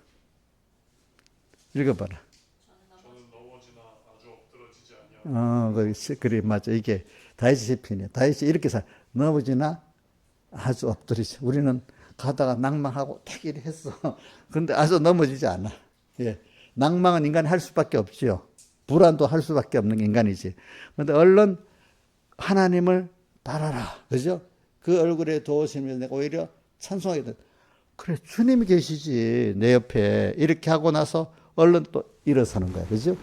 읽어봐라. 저는 넘어지나 아주 엎드러지지 아니하고. 그래, 맞아. 이게 다윗의 시편이야. 다윗이 이렇게 넘어지나 아주 엎드리지. 우리는 가다가 낭망하고 딱 이렇게 했어. 근데 아주 넘어지지 않아. 예. 낭망은 인간이 할 수밖에 없지요. 불안도 할 수밖에 없는 인간이지. 근데 얼른 하나님을 바라라. 그죠? 그 얼굴에 도우시면서 내가 오히려 찬송하게 돼. 그래, 주님이 계시지. 내 옆에. 이렇게 하고 나서 얼른 또 일어서는 거야. 그죠?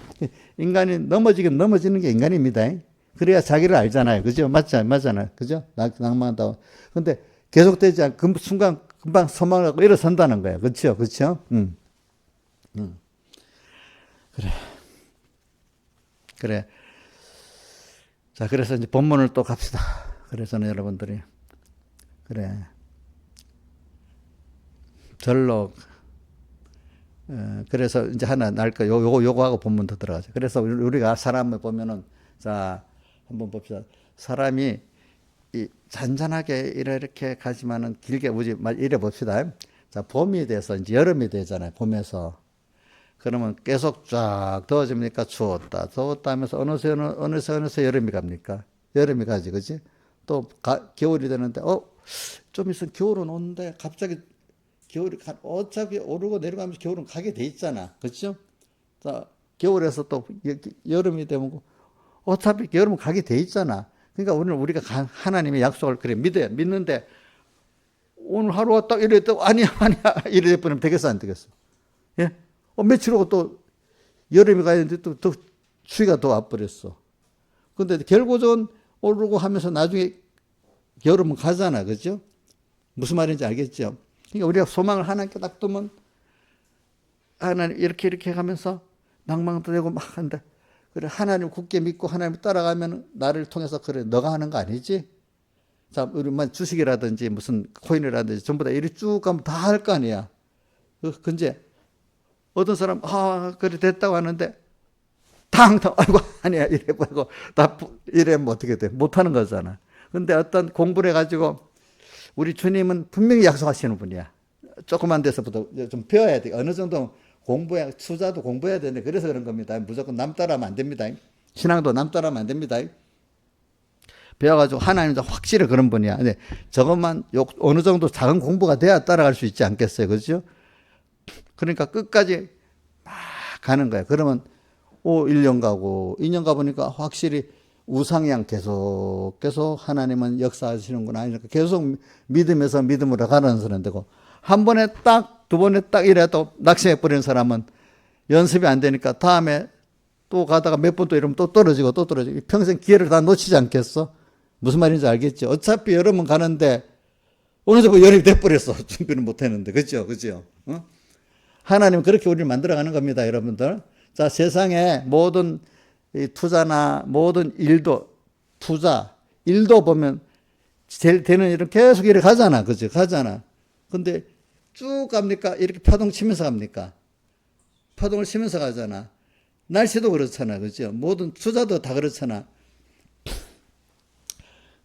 인간이 넘어지긴 넘어지는 게 인간입니다. 그래야 자기를 알잖아요. 그죠? 맞잖아요. 그죠? 낭만한다고. 근데 계속되지 않고 순간 금방 소망을 하고 일어선다는 거예요. 그렇죠? 그렇죠? 그래. 자, 그래서 이제 본문을 또 갑시다. 그래서는 여러분들이 그래. 절로 그래서 이제 하나 날까 요거 하고 본문 더 들어가죠. 그래서 우리가 사람을 보면은 자, 한번 봅시다. 사람이 이 잔잔하게 이렇게 가지만은 길게 우지 이래 봅시다. 자, 봄이 돼서 이제 여름이 되잖아요. 봄에서. 그러면 계속 쫙 더워집니까? 추웠다 하면서 어느새 여름이 갑니까? 여름이 가지, 그지? 또 겨울이 되는데, 좀 있으면 겨울은 오는데 갑자기 겨울이 어차피 오르고 내려가면서 겨울은 가게 돼 있잖아. 그렇죠? 자, 겨울에서 또 여름이 되면 어차피 여름은 가게 돼 있잖아. 그러니까 오늘 우리가 하나님의 약속을 그래 믿는데 오늘 하루가 딱 이래 또 아니야 이래 버리면 되겠어 안 되겠어? 예? 며칠 후고 또 여름이 가야 되는데 또 추위가 더 와버렸어. 근데 결국은 오르고 하면서 나중에 여름은 가잖아. 그죠? 무슨 말인지 알겠죠? 그러니까 우리가 소망을 하나님께 딱 두면 하나님 이렇게 가면서 낭망도 되고 막 한다. 그래, 하나님 굳게 믿고 하나님 따라가면 나를 통해서 그래, 너가 하는 거 아니지? 자, 우리만 주식이라든지 무슨 코인이라든지 전부 다 이리 쭉 가면 다 할 거 아니야. 근데 어떤 사람, 그래, 됐다고 하는데, 아이고, 아니야, 이래 보고, 이래면 어떻게 돼? 못하는 거잖아. 근데 어떤 공부를 해가지고, 우리 주님은 분명히 약속하시는 분이야. 조그만 데서부터 좀 배워야 돼. 어느 정도 투자도 공부해야 되는데, 그래서 그런 겁니다. 무조건 남 따라하면 안 됩니다. 신앙도 남 따라하면 안 됩니다. 배워가지고 하나님도 확실히 그런 분이야. 근데 저것만 어느 정도 작은 공부가 돼야 따라갈 수 있지 않겠어요, 그렇죠? 그러니까 끝까지 막 가는 거야. 그러면 1년 가고 2년 가보니까 확실히 우상향 계속 하나님은 역사하시는구나. 그러니까 계속 믿음에서 믿음으로 가는 사람 되고, 한 번에 딱, 두 번에 딱 이래도 낙심해버리는 사람은 연습이 안 되니까 다음에 또 가다가 몇 번 또 이러면 또 떨어지고 또 떨어지고 평생 기회를 다 놓치지 않겠어? 무슨 말인지 알겠지? 어차피 여러 번 가는데 어느 정도 연입이 돼버렸어. 준비는 못했는데. 그죠? 어? 하나님은 그렇게 우리를 만들어가는 겁니다, 여러분들. 자, 세상에 모든 투자나 모든 일도, 일도 보면 제일 되는 일은 계속 이렇게 가잖아. 그죠? 가잖아. 근데 쭉 갑니까? 이렇게 파동 치면서 갑니까? 파동을 치면서 가잖아. 날씨도 그렇잖아. 그죠? 모든 투자도 다 그렇잖아.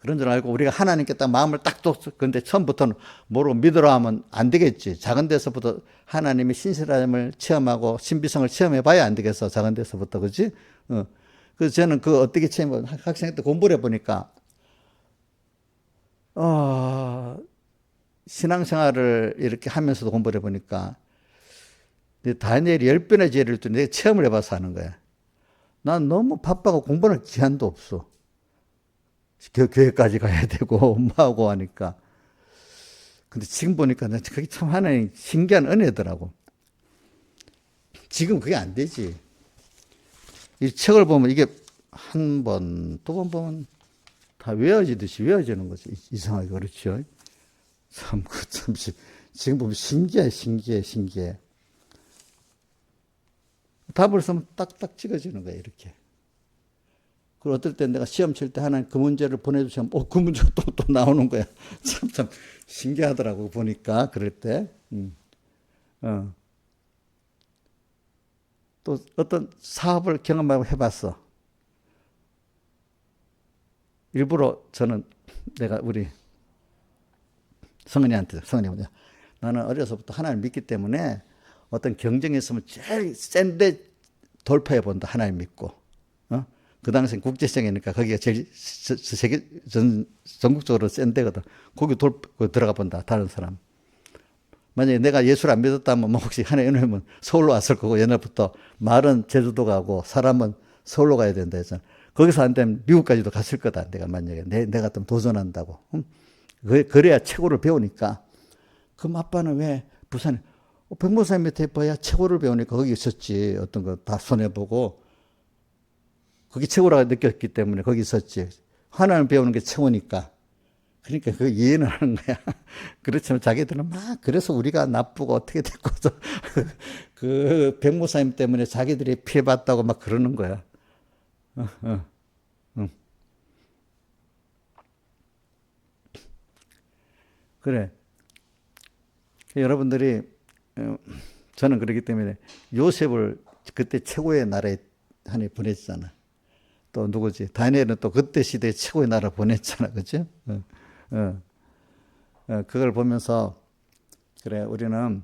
그런 줄 알고 우리가 하나님께 딱 마음을 딱 뒀어. 근데 처음부터는 모르고 믿으라 하면 안 되겠지. 작은 데서부터 하나님의 신실함을 체험하고 신비성을 체험해 봐야 안 되겠어. 작은 데서부터. 그지? 그래서 저는 어떻게 체험해, 학생 때 공부를 해보니까, 신앙생활을 이렇게 하면서도 공부를 해보니까, 다니엘이 10변의 죄를 또 내가 체험을 해봐서 하는 거야. 난 너무 바빠고 공부할 기한도 없어. 교회까지 가야 되고, 엄마하고 하니까. 근데 지금 보니까 그게 참 하나님 신기한 은혜더라고. 지금 그게 안 되지. 이 책을 보면 이게 한 번, 두 번 보면 다 외워지듯이 외워지는 거지. 이상하게 그렇죠. 참, 지금 보면 신기해. 답을 쓰면 딱딱 찍어지는 거야, 이렇게. 그리고 어떨 때 내가 시험 칠 때 하나님 그 문제를 보내주시면, 그 문제가 또 나오는 거야. 참 신기하더라고, 보니까, 그럴 때. 또 어떤 사업을 경험하고 해봤어. 일부러 저는 내가 우리 성은이한테, 나는 어려서부터 하나님을 믿기 때문에 어떤 경쟁이 있으면 제일 센데 돌파해 본다. 하나님 믿고. 그 당시엔 국제시장이니까 거기가 제일 세계 전국적으로 센 데거든. 거기 들어가 본다. 다른 사람. 만약에 내가 예수를 안 믿었다면 혹시 하나님 은혜면 서울로 왔을 거고, 옛날부터 말은 제주도 가고 사람은 서울로 가야 된다 했잖아. 거기서 안 되면 미국까지도 갔을 거다. 내가 만약에 내가 좀 도전한다고. 그래야 최고를 배우니까. 그럼 아빠는 왜 부산에 백모사님 밑에 봐야 최고를 배우니까 거기 있었지. 어떤 거 다 손해보고 그게 최고라고 느꼈기 때문에 거기 있었지. 하나님 배우는 게 최고니까. 그러니까 그 이해는 하는 거야. 그렇지만 자기들은 막 그래서 우리가 나쁘고 어떻게 됐고서 그 백모사님 때문에 자기들이 피해봤다고 막 그러는 거야. 그래. 여러분들이 저는 그렇기 때문에 요셉을 그때 최고의 나라에 하나님 보냈잖아. 또 누구지? 다니엘은 또 그때 시대에 최고의 나라 보냈잖아. 그죠? 그걸 보면서 그래, 우리는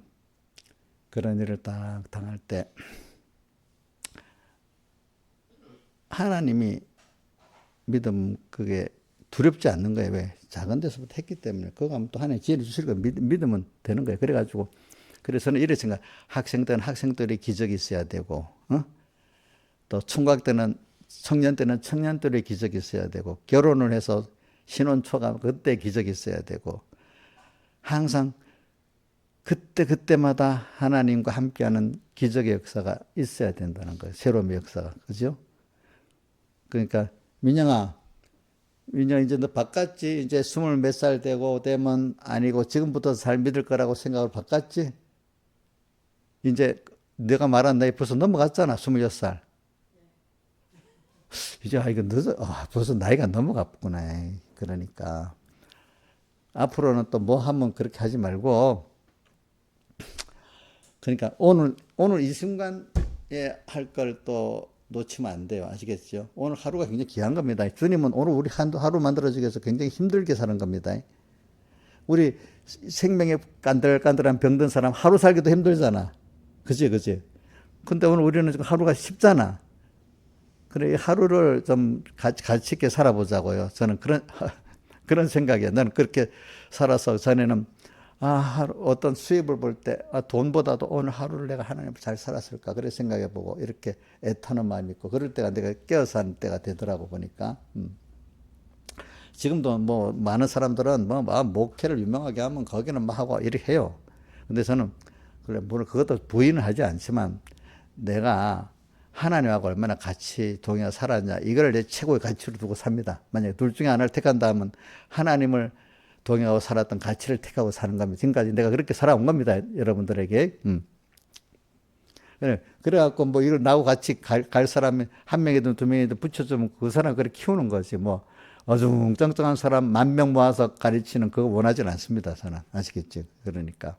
그런 일을 딱 당할 때 하나님이 믿음 그게 두렵지 않는 거예요. 왜? 작은 데서부터 했기 때문에 그거 하면 또 하나님 지혜를 주실 거예요. 믿으면 되는 거예요. 그래가지고 그래서 저는 이래 생각. 학생 때는 학생들이 기적이 있어야 되고, 또 총각 때는 청년 때는 청년들의 기적이 있어야 되고, 결혼을 해서 신혼 초가 그때 기적이 있어야 되고, 항상 그때마다 하나님과 함께하는 기적의 역사가 있어야 된다는 거예요. 새로움의 역사가. 그죠? 그러니까 민영아 이제 너 바꿨지? 이제 20몇 살 되면 아니고 지금부터 잘 믿을 거라고 생각을 바꿨지? 이제 내가 말한 나이 벌써 넘어갔잖아. 26살. 이제 이거 벌써 나이가 넘어갔구나. 그러니까 앞으로는 또 뭐 하면 그렇게 하지 말고, 그러니까 오늘 이 순간에 할 걸 또 놓치면 안 돼요. 아시겠죠? 오늘 하루가 굉장히 귀한 겁니다. 주님은 오늘 우리 하루 만들어주기 위해서 굉장히 힘들게 사는 겁니다. 우리 생명에 깐들깐들한 병든 사람 하루 살기도 힘들잖아. 그지? 근데 오늘 우리는 지금 하루가 쉽잖아. 그래, 하루를 좀 가치 있게 살아보자고요. 저는 그런 생각이에요. 나는 그렇게 살아서 전에는 어떤 수입을 볼 때, 돈보다도 오늘 하루를 내가 하나님 잘 살았을까? 그래 생각해 보고, 이렇게 애타는 마음이 있고, 그럴 때가 내가 깨어서 하는 때가 되더라고, 보니까. 지금도 뭐, 많은 사람들은 목회를 유명하게 하면 거기는 뭐 하고 이렇게 해요. 근데 저는, 그래, 물론 그것도 부인은 하지 않지만, 내가 하나님하고 얼마나 같이 동행해 살았냐, 이걸 내 최고의 가치로 두고 삽니다. 만약에 둘 중에 하나를 택한다면, 하나님을 동행하고 살았던 가치를 택하고 사는 겁니다. 지금까지 내가 그렇게 살아온 겁니다. 여러분들에게. 그래갖고 뭐 이걸 나하고 같이 갈 사람이 한 명이든 두 명이든 붙여주면 그 사람 그렇게 키우는 거지. 뭐 어중쩡쩡한 사람 10,000명 모아서 가르치는 그거 원하지는 않습니다. 저는. 아시겠죠? 그러니까.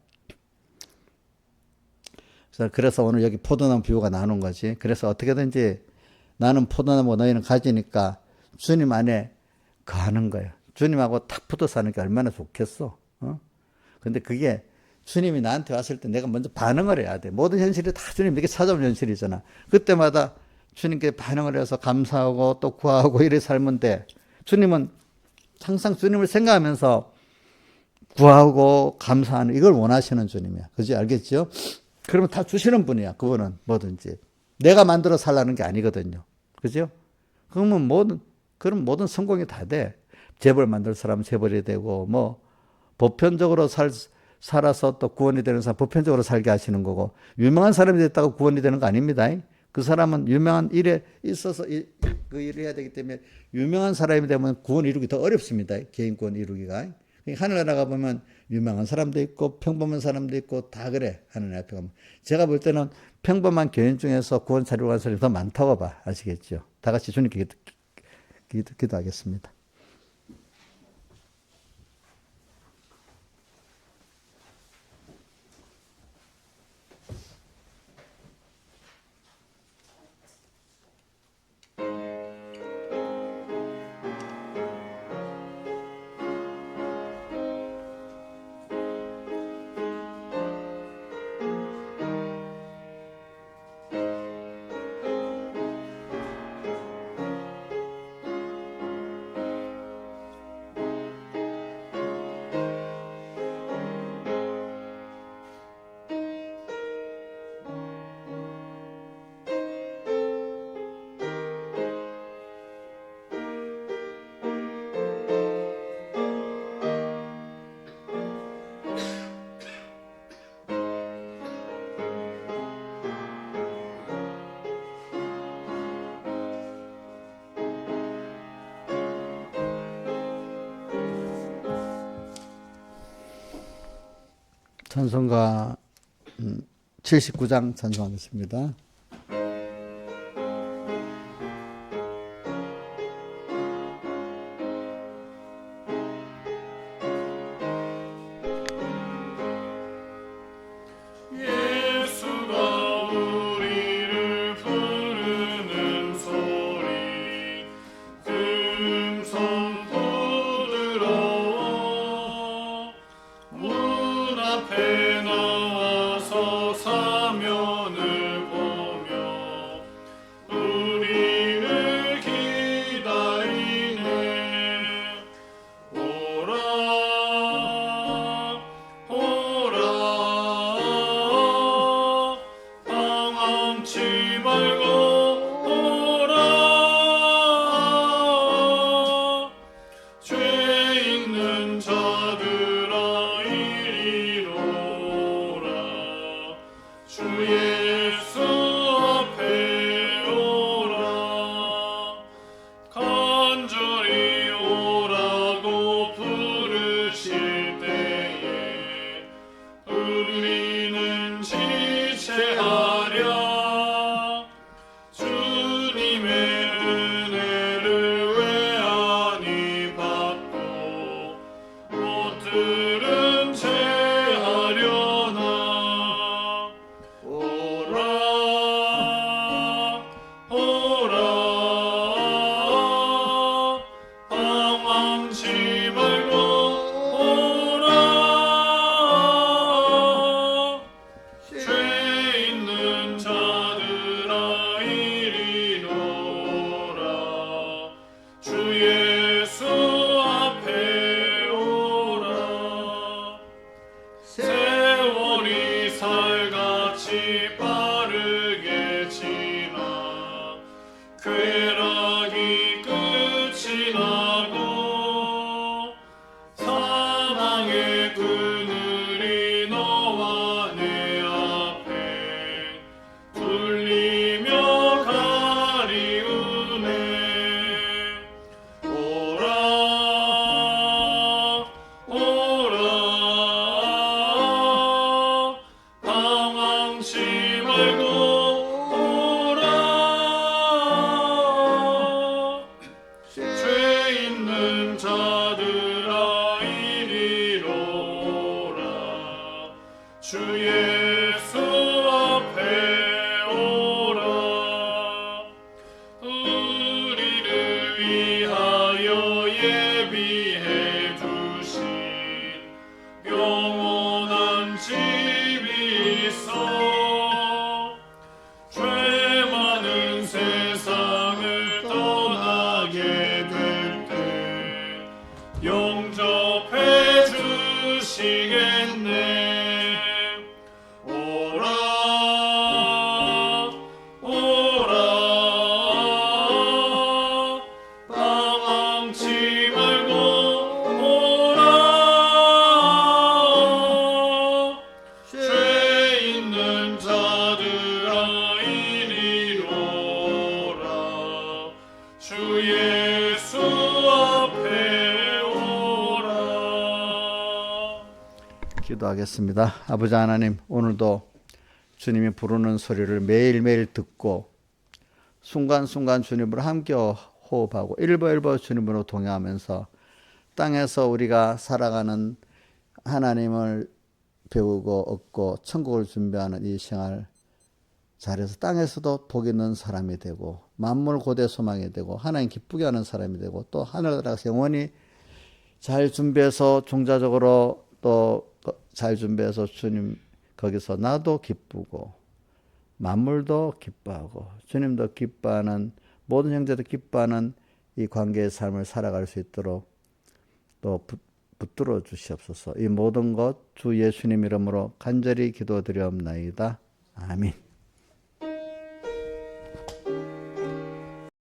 그래서 오늘 여기 포도나무 비유가 나오는 거지. 그래서 어떻게든지 나는 포도나무 너희는 가지니까 주님 안에 거하는 거예요. 주님하고 탁 붙어 사는 게 얼마나 좋겠어. 근데 그게 주님이 나한테 왔을 때 내가 먼저 반응을 해야 돼. 모든 현실이 다 주님에게 찾아온 현실이잖아. 그때마다 주님께 반응을 해서 감사하고 또 구하고 이래 살면 돼. 주님은 항상 주님을 생각하면서 구하고 감사하는 이걸 원하시는 주님이야. 그지? 알겠죠? 그러면 다 주시는 분이야. 그분은 뭐든지. 내가 만들어 살라는 게 아니거든요. 그죠? 그러면 그럼 모든 성공이 다 돼. 재벌 만들 사람은 재벌이 되고, 뭐, 보편적으로 살아서 또 구원이 되는 사람 보편적으로 살게 하시는 거고, 유명한 사람이 됐다고 구원이 되는 거 아닙니다. 그 사람은 유명한 일에 있어서 그 일을 해야 되기 때문에 유명한 사람이 되면 구원 이루기 더 어렵습니다. 개인 구원 이루기가. 하늘에 나가보면 유명한 사람도 있고 평범한 사람도 있고 다 그래. 하늘 앞에 가면. 제가 볼 때는 평범한 교인 중에서 구원 차리고 간 사람이 더 많다고 봐. 아시겠죠? 다 같이 주님께 기도하겠습니다. 찬송가 79장 찬송하겠습니다. 예수가 우리를 부르는 소리 금성도 들어 문 앞에 나와서 사면을 보며 우리를 기다리네. 오라 오라 방황치 말고 오라 죄 있는 자들아 이리로 오라 주 예수 앞에 오라 간절히 오라고 부르실 때에 우리는 지체하랴. 주님의 은혜를 왜 아니 받고 못 들은 채 하려나. 오라 오라 방황치 말고 오라 죄 있는 자들아 이리로 있는 자들아 이리로라. 주 예수 앞에 오라. 우리를 위하여 예비해 주신 영원한 집이 있어. 죄 많은 세상을 떠나게 될 때 영접해 주시겠네. 오라 오라 방황치 말고 오라. 죄 있는 자들아 이리로라. 주 예수 앞에 오라. 기도하겠습니다. 아버지 하나님, 오늘도 주님이 부르는 소리를 매일매일 듣고 순간순간 주님으로 함께 호흡하고 일보일보 주님으로 동행하면서 땅에서 우리가 살아가는 하나님을 배우고 얻고 천국을 준비하는 이 생활 잘해서 땅에서도 복 있는 사람이 되고 만물 고대 소망이 되고 하나님 기쁘게 하는 사람이 되고 또 하늘에 들어가서 영원히 잘 준비해서 종자적으로 또 잘 준비해서 주님 거기서 나도 기쁘고 만물도 기뻐하고 주님도 기뻐하는 모든 형제도 기뻐하는 이 관계의 삶을 살아갈 수 있도록 또 붙들어 주시옵소서. 이 모든 것 주 예수님 이름으로 간절히 기도드리옵나이다. 아멘.